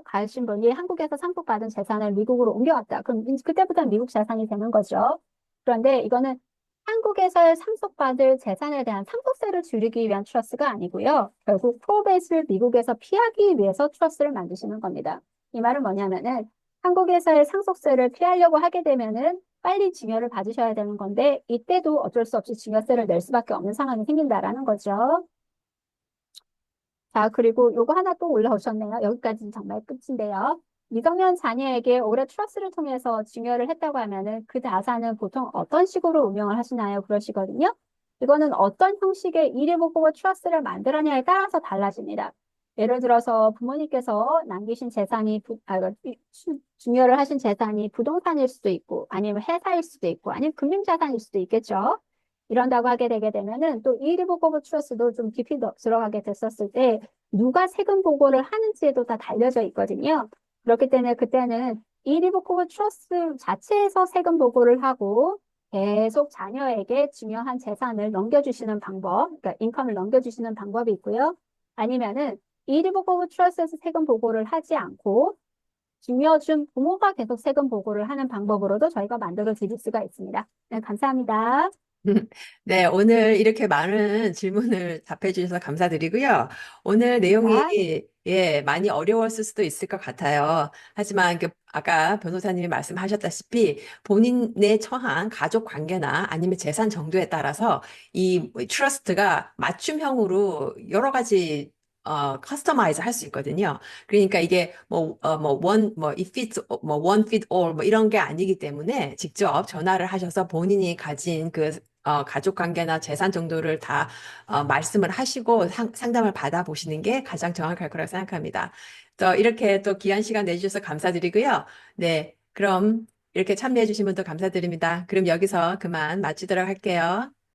Speaker 2: 가신 분이 한국에서 상속받은 재산을 미국으로 옮겨왔다. 그럼 그때부터 미국 재산이 되는 거죠. 그런데 이거는 한국에서 상속받을 재산에 대한 상속세를 줄이기 위한 트러스가 아니고요. 결국 프로베이스를 미국에서 피하기 위해서 트러스를 만드시는 겁니다. 이 말은 뭐냐면은 한국에서의 상속세를 피하려고 하게 되면은 빨리 증여를 받으셔야 되는 건데 이때도 어쩔 수 없이 증여세를 낼 수밖에 없는 상황이 생긴다라는 거죠. 자, 그리고 요거 하나 또 올라오셨네요. 여기까지는 정말 끝인데요. 미성년 자녀에게 올해 트러스를 통해서 증여를 했다고 하면은 그 자산은 보통 어떤 식으로 운영을 하시나요? 그러시거든요. 이거는 어떤 형식의 일회복구 트러스를 만들었냐에 따라서 달라집니다. 예를 들어서 부모님께서 남기신 재산이, 증여를 하신 재산이 부동산일 수도 있고, 아니면 회사일 수도 있고, 아니면 금융자산일 수도 있겠죠. 이런다고 하게 되게 되면은 또 일회복구 트러스도 좀 깊이 들어가게 됐었을 때 누가 세금 보고를 하는지에도 다 달려져 있거든요. 그렇기 때문에 그때는 일회복구 트러스 자체에서 세금 보고를 하고 계속 자녀에게 중요한 재산을 넘겨주시는 방법, 그러니까 인컴을 넘겨주시는 방법이 있고요. 아니면은 일회복구 트러스에서 세금 보고를 하지 않고 증여준 부모가 계속 세금 보고를 하는 방법으로도 저희가 만들어 드릴 수가 있습니다. 네, 감사합니다.
Speaker 1: 네, 오늘 이렇게 많은 질문을 답해 주셔서 감사드리고요. 오늘 내용이
Speaker 2: 자,
Speaker 1: 많이 어려웠을 수도 있을 것 같아요. 하지만 아까 변호사님이 말씀하셨다시피 본인의 처한 가족 관계나 아니면 재산 정도에 따라서 이 트러스트가 맞춤형으로 여러 가지 커스터마이즈 할 수 있거든요. 그러니까 이게 it fits, one fit all, 이런 게 아니기 때문에 직접 전화를 하셔서 본인이 가진 가족 관계나 재산 정도를 다 말씀을 하시고 상담을 받아보시는 게 가장 정확할 거라고 생각합니다. 또 이렇게 또 귀한 시간 내주셔서 감사드리고요. 네, 그럼 이렇게 참여해 주신 분도 감사드립니다. 그럼 여기서 그만 마치도록 할게요.